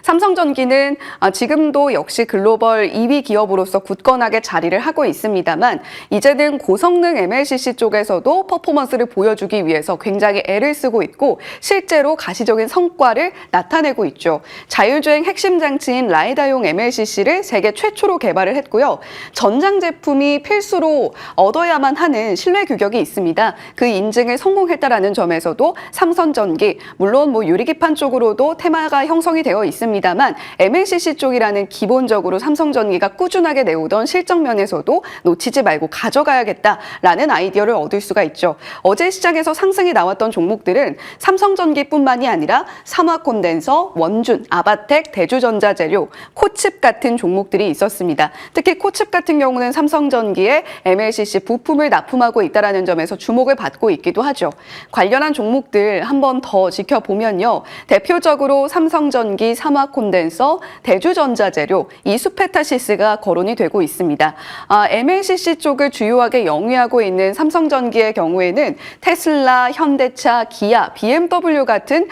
삼성전기는 지금도 역시 글로벌 2위 기업으로서 굳건하게 자리를 하고 있습니다만 이제는 고성능 MLCC 쪽에서도 퍼포먼스를 보여주기 위해서 굉장히 애를 쓰고 있고 실제로 가시적인 성과를 나타내고 있죠. 자율주행 핵심 장치인 라이다용 MLCC를 세계 최초로 개발을 했고요. 전장 제품이 필수로 얻어야만 하는 신뢰 규격이 있습니다. 그 인증을 성공했다라는 점에서도 삼성전기, 물론 유리기판 쪽으로도 테마가 형성이 되어 있습니다. 있습니다만 MLCC 쪽이라는 기본적으로 삼성전기가 꾸준하게 내오던 실적 면에서도 놓치지 말고 가져가야겠다라는 아이디어를 얻을 수가 있죠. 어제 시장에서 상승이 나왔던 종목들은 삼성전기뿐만이 아니라 삼화콘덴서, 원준, 아바텍, 대주전자재료, 코칩 같은 종목들이 있었습니다. 특히 코칩 같은 경우는 삼성전기에 MLCC 부품을 납품하고 있다는 점에서 주목을 받고 있기도 하죠. 관련한 종목들 한번 더 지켜보면요. 대표적으로 삼성전기, 삼화콘덴서, 대주전자재료, 이수페타시스가 거론이 되고 있습니다. MLCC 쪽을 주요하게 영위하고 있는 삼성전기의 경우에는 테슬라, 현대차, 기아, BMW 같은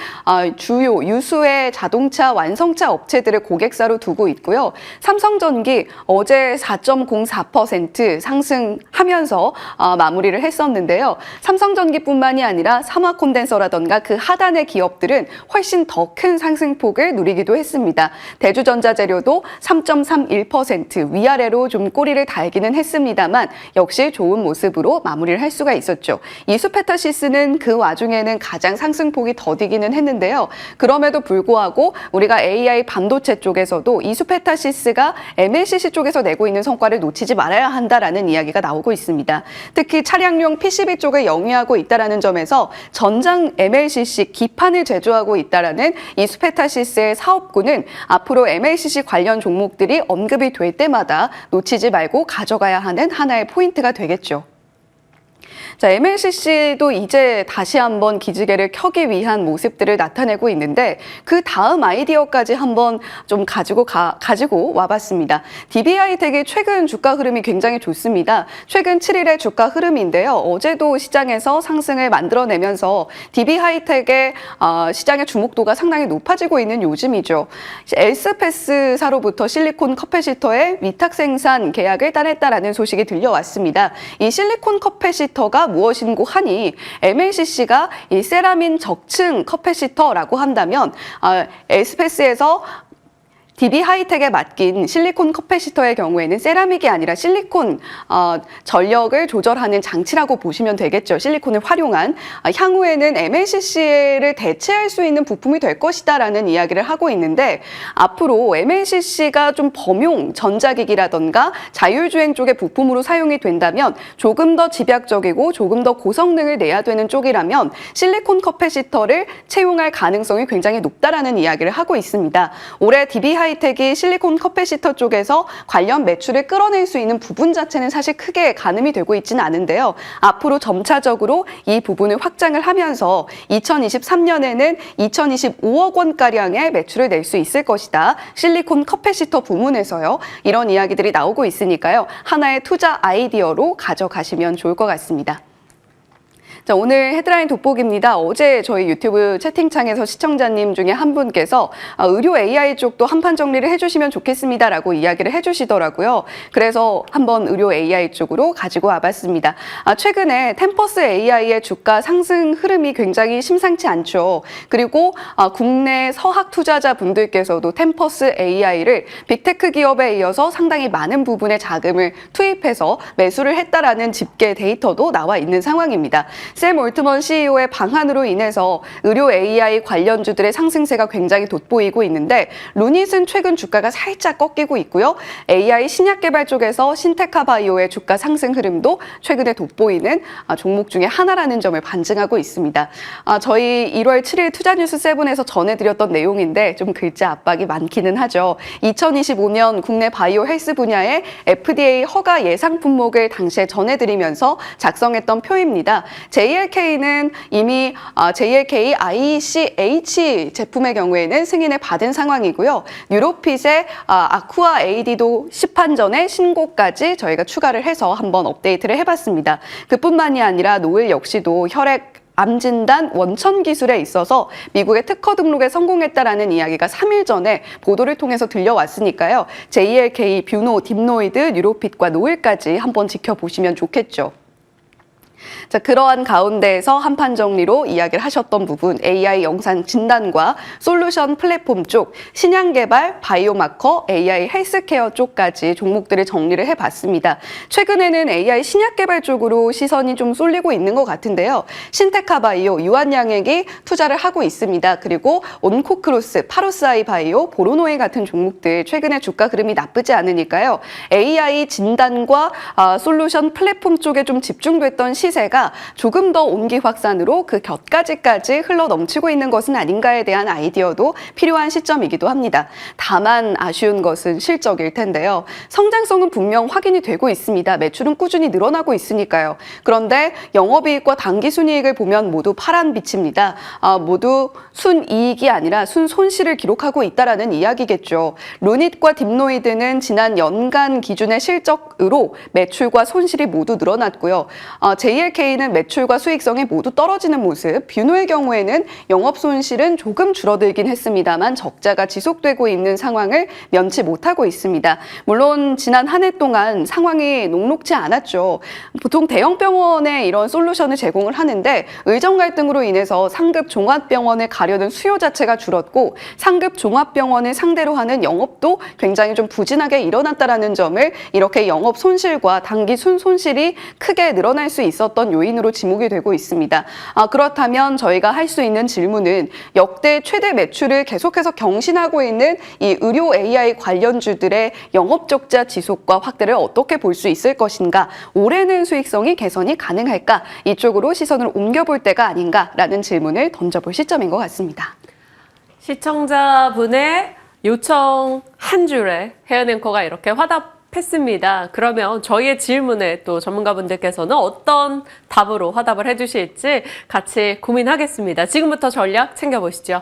주요 유수의 자동차 완성차 업체들을 고객사로 두고 있고요. 삼성전기 어제 4.04% 상승하면서 마무리를 했었는데요. 삼성전기뿐만이 아니라 삼화콘덴서라던가 그 하단의 기업들은 훨씬 더 큰 상승폭을 누리기도 했습니다. 대주전자재료도 3.31% 위아래로 좀 꼬리를 달기는 했습니다만 역시 좋은 모습으로 마무리를 할 수가 있었죠. 이수페타시스는 그 와중에는 가장 상승폭이 더디기는 했는데요. 그럼에도 불구하고 우리가 AI 반도체 쪽에서도 이수페타시스가 MLCC 쪽에서 내고 있는 성과를 놓치지 말아야 한다라는 이야기가 나오고 있습니다. 특히 차량용 PCB 쪽을 영위하고 있다는 점에서 전장 MLCC 기판을 제조하고 있다는 이수페타시스의 사업군은 앞으로 MLCC 관련 종목들이 언급이 될 때마다 놓치지 말고 가져가야 하는 하나의 포인트가 되겠죠. 자, MLCC도 이제 다시 한번 기지개를 켜기 위한 모습들을 나타내고 있는데 그 다음 아이디어까지 한번 좀 가지고 와봤습니다. DB하이텍의 최근 주가 흐름이 굉장히 좋습니다. 최근 7일의 주가 흐름인데요. 어제도 시장에서 상승을 만들어내면서 DB하이텍의 시장의 주목도가 상당히 높아지고 있는 요즘이죠. 엘스페스사로부터 실리콘 커패시터의 위탁 생산 계약을 따냈다라는 소식이 들려왔습니다. 이 실리콘 커패시터가 무엇인고 하니 MLCC가 이 세라민 적층 커패시터라고 한다면 엘스페스에서 DB하이텍에 맡긴 실리콘 커패시터의 경우에는 세라믹이 아니라 실리콘 전력을 조절하는 장치라고 보시면 되겠죠. 실리콘을 활용한 향후에는 MLCC를 대체할 수 있는 부품이 될 것이다라는 이야기를 하고 있는데 앞으로 MLCC가 좀 범용 전자기기라던가 자율주행 쪽의 부품으로 사용이 된다면 조금 더 집약적이고 조금 더 고성능을 내야 되는 쪽이라면 실리콘 커패시터를 채용할 가능성이 굉장히 높다라는 이야기를 하고 있습니다. 올해 DB하이텍이 실리콘 커패시터 쪽에서 관련 매출을 끌어낼 수 있는 부분 자체는 사실 크게 가늠이 되고 있지는 않은데요. 앞으로 점차적으로 이 부분을 확장을 하면서 2023년에는 2025억 원가량의 매출을 낼 수 있을 것이다. 실리콘 커패시터 부문에서요. 이런 이야기들이 나오고 있으니까요. 하나의 투자 아이디어로 가져가시면 좋을 것 같습니다. 자, 오늘 헤드라인 돋보기입니다. 어제 저희 유튜브 채팅창에서 시청자님 중에 한 분께서 의료 AI 쪽도 한판 정리를 해주시면 좋겠습니다라고 이야기를 해주시더라고요. 그래서 한번 의료 AI 쪽으로 가지고 와봤습니다. 최근에 템퍼스 AI의 주가 상승 흐름이 굉장히 심상치 않죠. 그리고 국내 서학 투자자 분들께서도 템퍼스 AI를 빅테크 기업에 이어서 상당히 많은 부분의 자금을 투입해서 매수를 했다라는 집계 데이터도 나와 있는 상황입니다. 샘 올트먼 CEO의 방한으로 인해서 의료 AI 관련주들의 상승세가 굉장히 돋보이고 있는데 루닛은 최근 주가가 살짝 꺾이고 있고요. AI 신약 개발 쪽에서 신테카 바이오의 주가 상승 흐름도 최근에 돋보이는 종목 중에 하나라는 점을 반증하고 있습니다. 저희 1월 7일 투자뉴스 7에서 전해드렸던 내용인데 좀 글자 압박이 많기는 하죠. 2025년 국내 바이오 헬스 분야의 FDA 허가 예상 품목을 당시에 전해드리면서 작성했던 표입니다. JLK는 이미 JLK ICH 제품의 경우에는 승인을 받은 상황이고요. 뉴로핏의 아쿠아 AD도 시판 전에 신고까지 저희가 추가를 해서 한번 업데이트를 해봤습니다. 그뿐만이 아니라 노을 역시도 혈액 암 진단 원천 기술에 있어서 미국의 특허 등록에 성공했다라는 이야기가 3일 전에 보도를 통해서 들려왔으니까요. JLK, 뷰노, 딥노이드, 뉴로핏과 노을까지 한번 지켜보시면 좋겠죠. 자, 그러한 가운데에서 한판 정리로 이야기를 하셨던 부분, AI 영상 진단과 솔루션 플랫폼 쪽, 신약 개발, 바이오마커, AI 헬스케어 쪽까지 종목들을 정리를 해봤습니다. 최근에는 AI 신약 개발 쪽으로 시선이 좀 쏠리고 있는 것 같은데요. 신테카바이오, 유한양액이 투자를 하고 있습니다. 그리고 온코크로스, 파로스아이 바이오, 보로노에 같은 종목들 최근에 주가 흐름이 나쁘지 않으니까요. AI 진단과 솔루션 플랫폼 쪽에 좀 집중됐던 시세가 조금 더 온기 확산으로 그 곁가지까지 흘러 넘치고 있는 것은 아닌가에 대한 아이디어도 필요한 시점이기도 합니다. 다만 아쉬운 것은 실적일 텐데요. 성장성은 분명 확인이 되고 있습니다. 매출은 꾸준히 늘어나고 있으니까요. 그런데 영업이익과 당기순이익을 보면 모두 파란빛입니다. 모두 순이익이 아니라 순손실을 기록하고 있다라는 이야기겠죠. 루닛과 딥노이드는 지난 연간 기준의 실적으로 매출과 손실이 모두 늘어났고요. JLK는 매출과 수익성이 모두 떨어지는 모습, 뷰노의 경우에는 영업 손실은 조금 줄어들긴 했습니다만 적자가 지속되고 있는 상황을 면치 못하고 있습니다. 물론 지난 한 해 동안 상황이 녹록지 않았죠. 보통 대형 병원에 이런 솔루션을 제공을 하는데 의정 갈등으로 인해서 상급 종합병원에 가려는 수요 자체가 줄었고 상급 종합병원을 상대로 하는 영업도 굉장히 좀 부진하게 일어났다라는 점을 이렇게 영업 손실과 단기 순손실이 크게 늘어날 수 있었던 요인으로 지목이 되고 있습니다. 그렇다면 저희가 할 수 있는 질문은 역대 최대 매출을 계속해서 경신하고 있는 이 의료 AI 관련주들의 영업 적자 지속과 확대를 어떻게 볼 수 있을 것인가? 올해는 수익성이 개선이 가능할까? 이쪽으로 시선을 옮겨볼 때가 아닌가라는 질문을 던져볼 시점인 것 같습니다. 시청자분의 요청 한 줄에 혜연 앵커가 이렇게 화답했습니다. 그러면 저희의 질문에 또 전문가분들께서는 어떤 답으로 화답을 해주실지 같이 고민하겠습니다. 지금부터 전략 챙겨보시죠.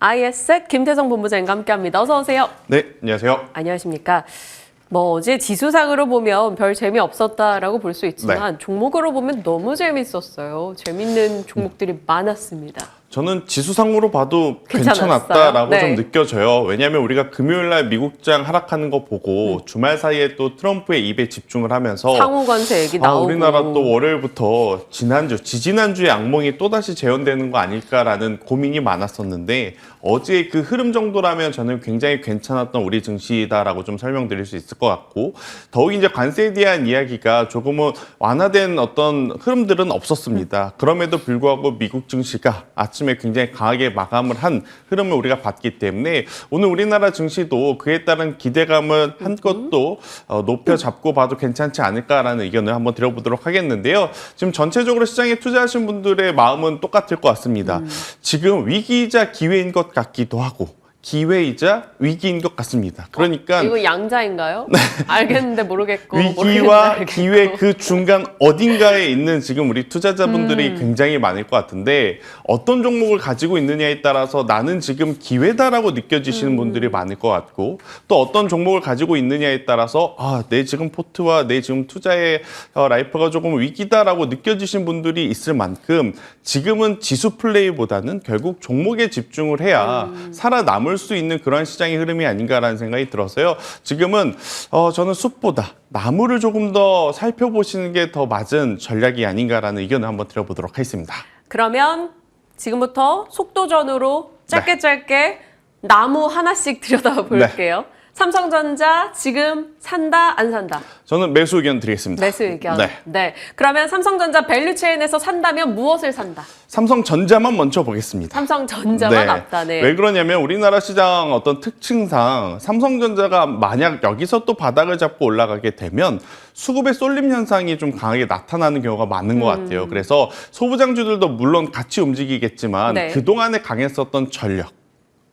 IS셋 김태성 본부장님과 함께합니다. 어서 오세요. 네, 안녕하세요. 안녕하십니까. 어제 지수상으로 보면 별 재미 없었다라고 볼 수 있지만 종목으로 보면 너무 재밌었어요. 재밌는 종목들이 많았습니다. 저는 지수상으로 봐도 괜찮았어요? 괜찮았다라고 네. 좀 느껴져요. 왜냐하면 우리가 금요일날 미국장 하락하는 거 보고 주말 사이에 또 트럼프의 입에 집중을 하면서 상호 관세 얘기 나오고 우리나라 또 월요일부터 지지난주에 악몽이 또다시 재현되는 거 아닐까라는 고민이 많았었는데 어제 그 흐름 정도라면 저는 굉장히 괜찮았던 우리 증시다라고 좀 설명드릴 수 있을 것 같고 더욱이 이제 관세에 대한 이야기가 조금은 완화된 어떤 흐름들은 없었습니다. 그럼에도 불구하고 미국 증시가 아침에 굉장히 강하게 마감을 한 흐름을 우리가 봤기 때문에 오늘 우리나라 증시도 그에 따른 기대감을 한껏도 높여잡고 봐도 괜찮지 않을까라는 의견을 한번 드려보도록 하겠는데요. 지금 전체적으로 시장에 투자하신 분들의 마음은 똑같을 것 같습니다. 지금 위기이자 기회인 것 같기도 하고 기회이자 위기인 것 같습니다. 그러니까 이거 양자인가요? 알겠는데 모르겠고 위기와 기회 그 중간 어딘가에 있는 지금 우리 투자자분들이 굉장히 많을 것 같은데 어떤 종목을 가지고 있느냐에 따라서 나는 지금 기회다라고 느껴지시는 분들이 많을 것 같고 또 어떤 종목을 가지고 있느냐에 따라서 내 지금 포트와 내 지금 투자의 라이프가 조금 위기다라고 느껴지신 분들이 있을 만큼 지금은 지수 플레이보다는 결국 종목에 집중을 해야 살아남을 수 있는 그런 시장의 흐름이 아닌가라는 생각이 들어서요. 지금은 저는 숲보다 나무를 조금 더 살펴보시는 게 더 맞은 전략이 아닌가라는 의견을 한번 드려보도록 하겠습니다. 그러면 지금부터 속도전으로 짧게 나무 하나씩 들여다볼게요. 삼성전자 지금 산다 안 산다? 저는 매수 의견 드리겠습니다. 매수 의견. 네. 그러면 삼성전자 밸류체인에서 산다면 무엇을 산다? 삼성전자만 먼저 보겠습니다. 삼성전자만 앞다네. 왜 그러냐면 우리나라 시장 어떤 특징상 삼성전자가 만약 여기서 또 바닥을 잡고 올라가게 되면 수급의 쏠림 현상이 좀 강하게 나타나는 경우가 많은 것 같아요. 그래서 소부장주들도 물론 같이 움직이겠지만 그동안에 강했었던 전력,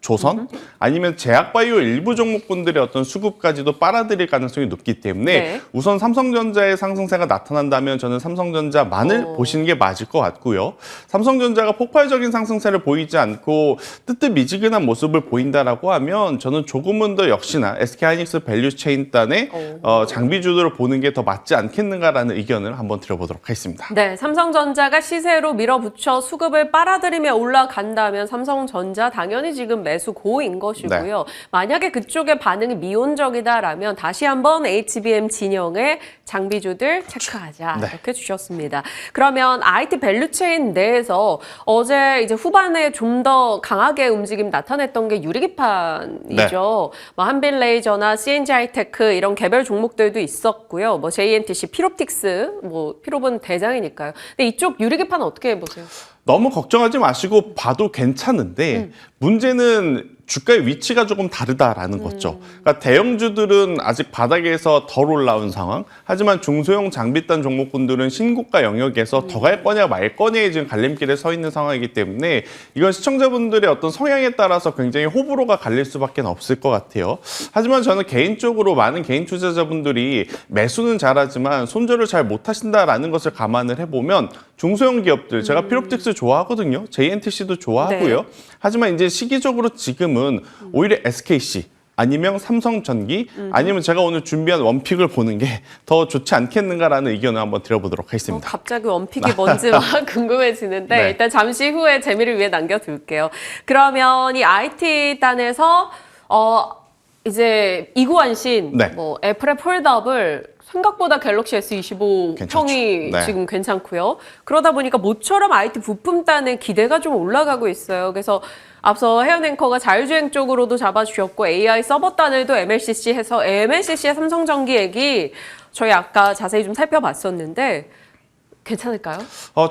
조선 아니면 제약바이오 일부 종목군들의 어떤 수급까지도 빨아들일 가능성이 높기 때문에 네. 우선 삼성전자의 상승세가 나타난다면 저는 삼성전자만을 보시는 게 맞을 것 같고요. 삼성전자가 폭발적인 상승세를 보이지 않고 뜨뜻미지근한 모습을 보인다라고 하면 저는 조금은 더 역시나 SK하이닉스 밸류체인단의 장비주들을 보는 게 더 맞지 않겠는가라는 의견을 한번 드려보도록 하겠습니다. 네, 삼성전자가 시세로 밀어붙여 수급을 빨아들이며 올라간다면 삼성전자 당연히 지금 매수 고인 것이고요. 만약에 그쪽의 반응이 미온적이다라면 다시 한번 HBM 진영의 장비주들 체크하자 이렇게 주셨습니다. 그러면 IT 밸류체인 내에서 어제 이제 후반에 좀 더 강하게 움직임 나타냈던 게 유리기판이죠. 뭐 한빌레이저나 CNG 하이테크 이런 개별 종목들도 있었고요. 뭐 JNTC, 피롭틱스, 뭐 피롭은 대장이니까요. 근데 이쪽 유리기판 어떻게 보세요? 너무 걱정하지 마시고 봐도 괜찮은데 문제는 주가의 위치가 조금 다르다라는 거죠. 그러니까 대형주들은 아직 바닥에서 덜 올라온 상황. 하지만 중소형 장비단 종목군들은 신고가 영역에서 더 갈 거냐 말 거냐의 지금 갈림길에 서 있는 상황이기 때문에 이건 시청자분들의 어떤 성향에 따라서 굉장히 호불호가 갈릴 수밖에 없을 것 같아요. 하지만 저는 개인적으로 많은 개인 투자자분들이 매수는 잘하지만 손절을 잘 못하신다라는 것을 감안을 해보면 중소형 기업들, 제가 피롭틱스 좋아하거든요. JNTC도 좋아하고요. 하지만 이제 시기적으로 지금은 오히려 SKC 아니면 삼성전기 아니면 제가 오늘 준비한 원픽을 보는 게 더 좋지 않겠는가라는 의견을 한번 드려보도록 하겠습니다. 갑자기 원픽이 뭔지 막 궁금해지는데 일단 잠시 후에 재미를 위해 남겨둘게요. 그러면 이 IT단에서 이제 이구환신 뭐 애플의 폴드업을 생각보다 갤럭시 S25 평이 지금 괜찮고요. 그러다 보니까 모처럼 IT 부품단의 기대가 좀 올라가고 있어요. 그래서 앞서 혜연 앵커가 자율주행 쪽으로도 잡아주셨고 AI 서버단을도 MLCC 해서 MLCC의 삼성전기 얘기 저희 아까 자세히 좀 살펴봤었는데 괜찮을까요?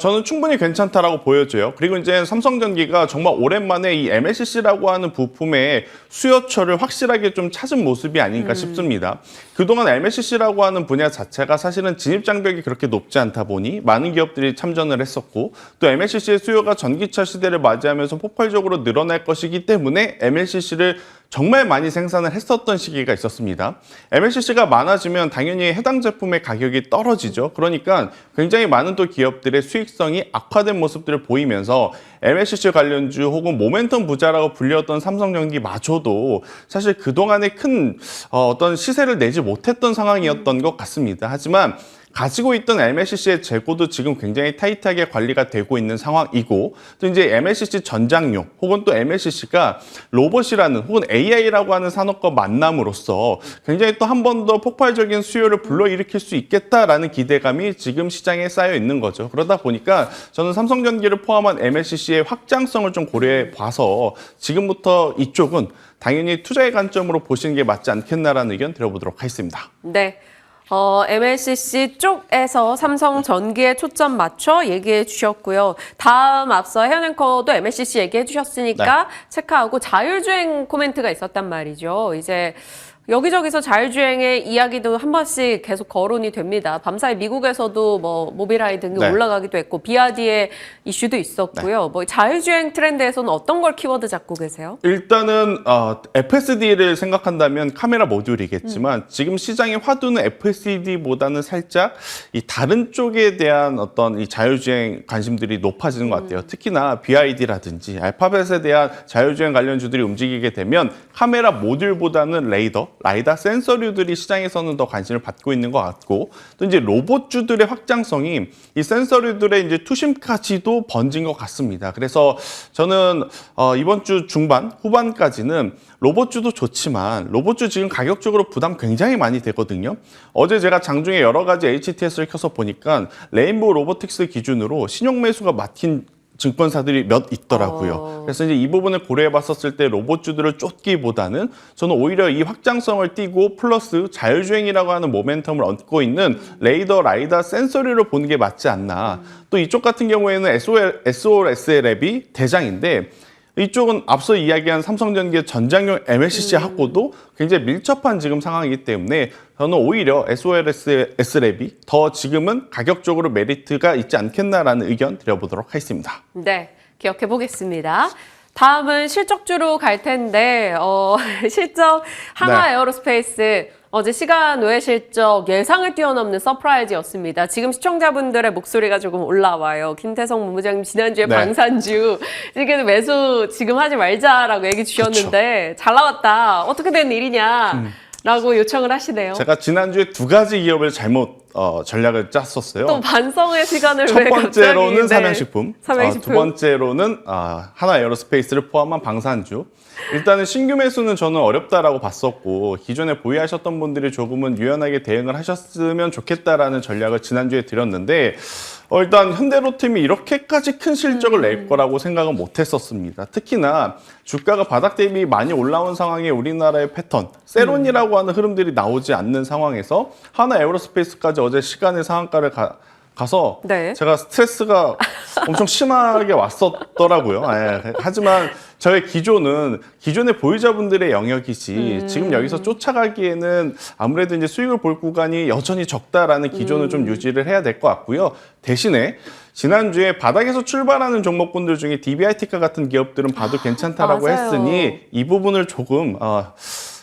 저는 충분히 괜찮다라고 보여져요. 그리고 이제 삼성전기가 정말 오랜만에 이 MLCC라고 하는 부품의 수요처를 확실하게 좀 찾은 모습이 아닌가 싶습니다. 그동안 MLCC라고 하는 분야 자체가 사실은 진입 장벽이 그렇게 높지 않다 보니 많은 기업들이 참전을 했었고 또 MLCC의 수요가 전기차 시대를 맞이하면서 폭발적으로 늘어날 것이기 때문에 MLCC를 정말 많이 생산을 했었던 시기가 있었습니다. MLCC가 많아지면 당연히 해당 제품의 가격이 떨어지죠. 그러니까 굉장히 많은 또 기업들의 수익성이 악화된 모습들을 보이면서 MLCC 관련주 혹은 모멘텀 부자라고 불렸던 삼성전기마저도 사실 그동안에 큰 어떤 시세를 내지 못했던 상황이었던 것 같습니다. 하지만 가지고 있던 MLCC의 재고도 지금 굉장히 타이트하게 관리가 되고 있는 상황이고 또 이제 MLCC 전장용 혹은 또 MLCC가 로봇이라는 혹은 AI라고 하는 산업과 만남으로써 굉장히 또 한 번 더 폭발적인 수요를 불러일으킬 수 있겠다라는 기대감이 지금 시장에 쌓여 있는 거죠. 그러다 보니까 저는 삼성전기를 포함한 MLCC의 확장성을 좀 고려해 봐서 지금부터 이쪽은 당연히 투자의 관점으로 보시는 게 맞지 않겠나라는 의견 드려보도록 하겠습니다. 네. MLCC 쪽에서 삼성전기에 초점 맞춰 얘기해 주셨고요. 다음 앞서 혜연 앵커도 MLCC 얘기해 주셨으니까 체크하고 자율주행 코멘트가 있었단 말이죠. 이제 여기저기서 자율주행의 이야기도 한 번씩 계속 거론이 됩니다. 밤사이 미국에서도 뭐 모빌아이 등이 올라가기도 했고 비아디의 이슈도 있었고요. 뭐 자율주행 트렌드에서는 어떤 걸 키워드 잡고 계세요? 일단은 FSD를 생각한다면 카메라 모듈이겠지만 지금 시장의 화두는 FSD보다는 살짝 이 다른 쪽에 대한 어떤 이 자율주행 관심들이 높아지는 것 같아요. 특히나 BYD라든지 알파벳에 대한 자율주행 관련주들이 움직이게 되면 카메라 모듈보다는 라이다 센서류들이 시장에서는 더 관심을 받고 있는 것 같고 또 이제 로봇주들의 확장성이 이 센서류들의 이제 투심까지도 번진 것 같습니다. 그래서 저는 이번 주 중반, 후반까지는 로봇주도 좋지만 로봇주 지금 가격적으로 부담 굉장히 많이 되거든요. 어제 제가 장중에 여러 가지 HTS를 켜서 보니까 레인보우 로보틱스 기준으로 신용 매수가 막힌 증권사들이 몇 있더라고요. 그래서 이제 이 부분을 고려해 봤었을 때 로봇주들을 쫓기보다는 저는 오히려 이 확장성을 띠고 플러스 자율주행이라고 하는 모멘텀을 얻고 있는 라이다 센서류를 보는 게 맞지 않나. 또 이쪽 같은 경우에는 SOLSL앱이 대장인데 이쪽은 앞서 이야기한 삼성전기의 전장용 MLCC하고도 굉장히 밀접한 지금 상황이기 때문에 저는 오히려 SOLSL앱이 더 지금은 가격적으로 메리트가 있지 않겠나라는 의견 드려보도록 하겠습니다. 네, 기억해 보겠습니다. 다음은 실적주로 갈 텐데 실적 한화 네. 에어로스페이스 어제 시간 외 실적 예상을 뛰어넘는 서프라이즈였습니다. 지금 시청자분들의 목소리가 조금 올라와요. 김태성 본부장님 지난주에 네. 방산주 지금 매수 지금 하지 말자라고 얘기 주셨는데 잘 나왔다. 어떻게 된 일이냐? 라고 요청을 하시네요. 제가 지난주에 두 가지 기업을 잘못 전략을 짰었어요. 또 반성의 시간을 첫 왜 번째로는 갑자기, 삼양식품, 삼양식품. 두 번째로는 하나 에어로스페이스를 포함한 방산주. 일단은 신규 매수는 저는 어렵다라고 봤었고 기존에 보유하셨던 분들이 조금은 유연하게 대응을 하셨으면 좋겠다라는 전략을 지난주에 드렸는데 일단 현대로템이 이렇게까지 큰 실적을 낼 거라고 생각은 못했었습니다. 특히나 주가가 바닥 대비 많이 올라온 상황에 우리나라의 패턴, 세론이라고 하는 흐름들이 나오지 않는 상황에서 하나 에어로스페이스까지 어제 시간의 상한가를 가서 네. 제가 스트레스가 엄청 심하게 왔었더라고요. 예. 하지만 저의 기존의 보유자분들의 영역이지 지금 여기서 쫓아가기에는 아무래도 이제 수익을 볼 구간이 여전히 적다라는 기존을 좀 유지를 해야 될 것 같고요. 대신에 지난주에 바닥에서 출발하는 종목군들 중에 DBIT카 같은 기업들은 봐도 괜찮다라고 맞아요. 했으니 이 부분을 조금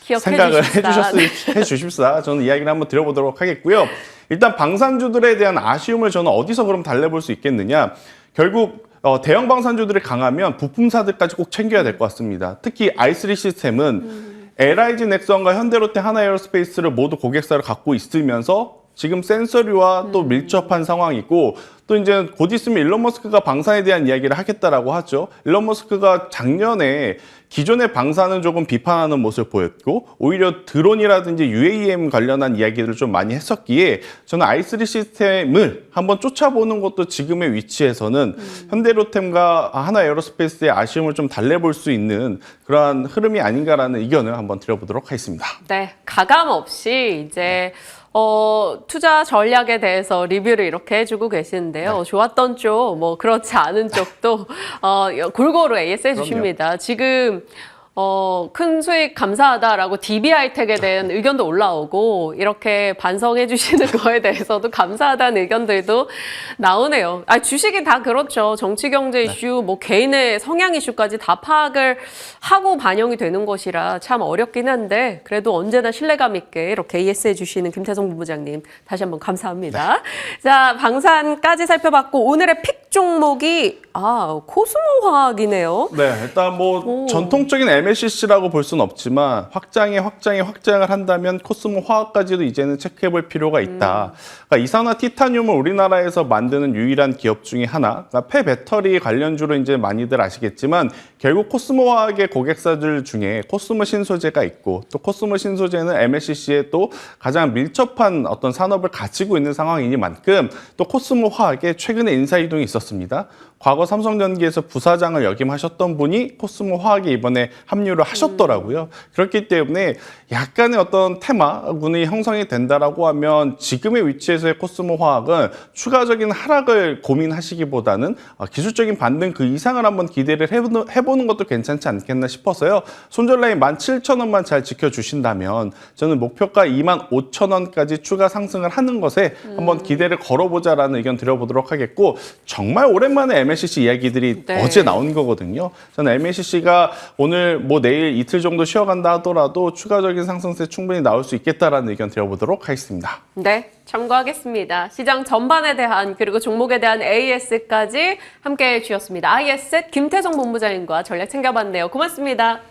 기억해 생각을 주십사. 해주십사. 저는 이야기를 한번 드려보도록 하겠고요. 일단 방산주들에 대한 아쉬움을 저는 어디서 그럼 달래볼 수 있겠느냐. 결국 대형 방산주들이 강하면 부품사들까지 꼭 챙겨야 될 것 같습니다. 특히 i3 시스템은 LIG 넥슨과 현대로템 하나에어로스페이스를 모두 고객사를 갖고 있으면서 지금 센서류와 또 밀접한 상황이고 또 이제 곧 있으면 일론 머스크가 방산에 대한 이야기를 하겠다라고 하죠. 일론 머스크가 작년에 기존의 방산은 조금 비판하는 모습을 보였고 오히려 드론이라든지 UAM 관련한 이야기를 좀 많이 했었기에 저는 i3 시스템을 한번 쫓아보는 것도 지금의 위치에서는 현대로템과 하나 에어로스페이스의 아쉬움을 좀 달래볼 수 있는 그러한 흐름이 아닌가라는 의견을 한번 드려보도록 하겠습니다. 네, 가감 없이 이제 투자 전략에 대해서 리뷰를 이렇게 해주고 계시는데요. 좋았던 쪽, 뭐 그렇지 않은 쪽도 골고루 AS 해주십니다. 지금 큰 수익 감사하다라고 DBI텍에 대한 의견도 올라오고 이렇게 반성해 주시는 거에 대해서도 감사하다는 의견들도 나오네요. 주식이 다 그렇죠. 정치 경제 이슈, 뭐 개인의 성향 이슈까지 다 파악을 하고 반영이 되는 것이라 참 어렵긴 한데 그래도 언제나 신뢰감 있게 이렇게 AS 해주시는 김태성 본부장님 다시 한번 감사합니다. 자, 방산까지 살펴봤고 오늘의 픽 종목이 코스모화학이네요. 네, 일단 뭐 전통적인 MLCC라고 볼 수는 없지만 확장을 한다면 코스모 화학까지도 이제는 체크해볼 필요가 있다. 그러니까 이산화 티타늄을 우리나라에서 만드는 유일한 기업 중에 하나. 그러니까 폐배터리 관련주로 이제 많이들 아시겠지만 결국 코스모 화학의 고객사들 중에 코스모 신소재가 있고 또 코스모 신소재는 MLCC에 또 가장 밀접한 어떤 산업을 가지고 있는 상황이니만큼 또 코스모 화학에 최근에 인사 이동이 있었습니다. 과거 삼성전기에서 부사장을 역임하셨던 분이 코스모 화학에 이번에 합류를 하셨더라고요. 그렇기 때문에 약간의 어떤 테마군이 형성이 된다라고 하면 지금의 위치에서의 코스모 화학은 추가적인 하락을 고민하시기보다는 기술적인 반등 그 이상을 한번 기대를 해보는 것도 괜찮지 않겠나 싶어서요. 손절라인 17,000원만 잘 지켜주신다면 저는 목표가 25,000원까지 추가 상승을 하는 것에 한번 기대를 걸어보자라는 의견 드려보도록 하겠고 정말 오랜만에 MLCC 이야기들이 네. 어제 나온 거거든요. 저는 MLCC가 오늘 뭐 내일 이틀 정도 쉬어간다 하더라도 추가적인 상승세 충분히 나올 수 있겠다라는 의견 드려보도록 하겠습니다. 네, 참고하겠습니다. 시장 전반에 대한 그리고 종목에 대한 AS까지 함께해 주셨습니다. IS 김태성 본부장님과 전략 챙겨봤네요. 고맙습니다.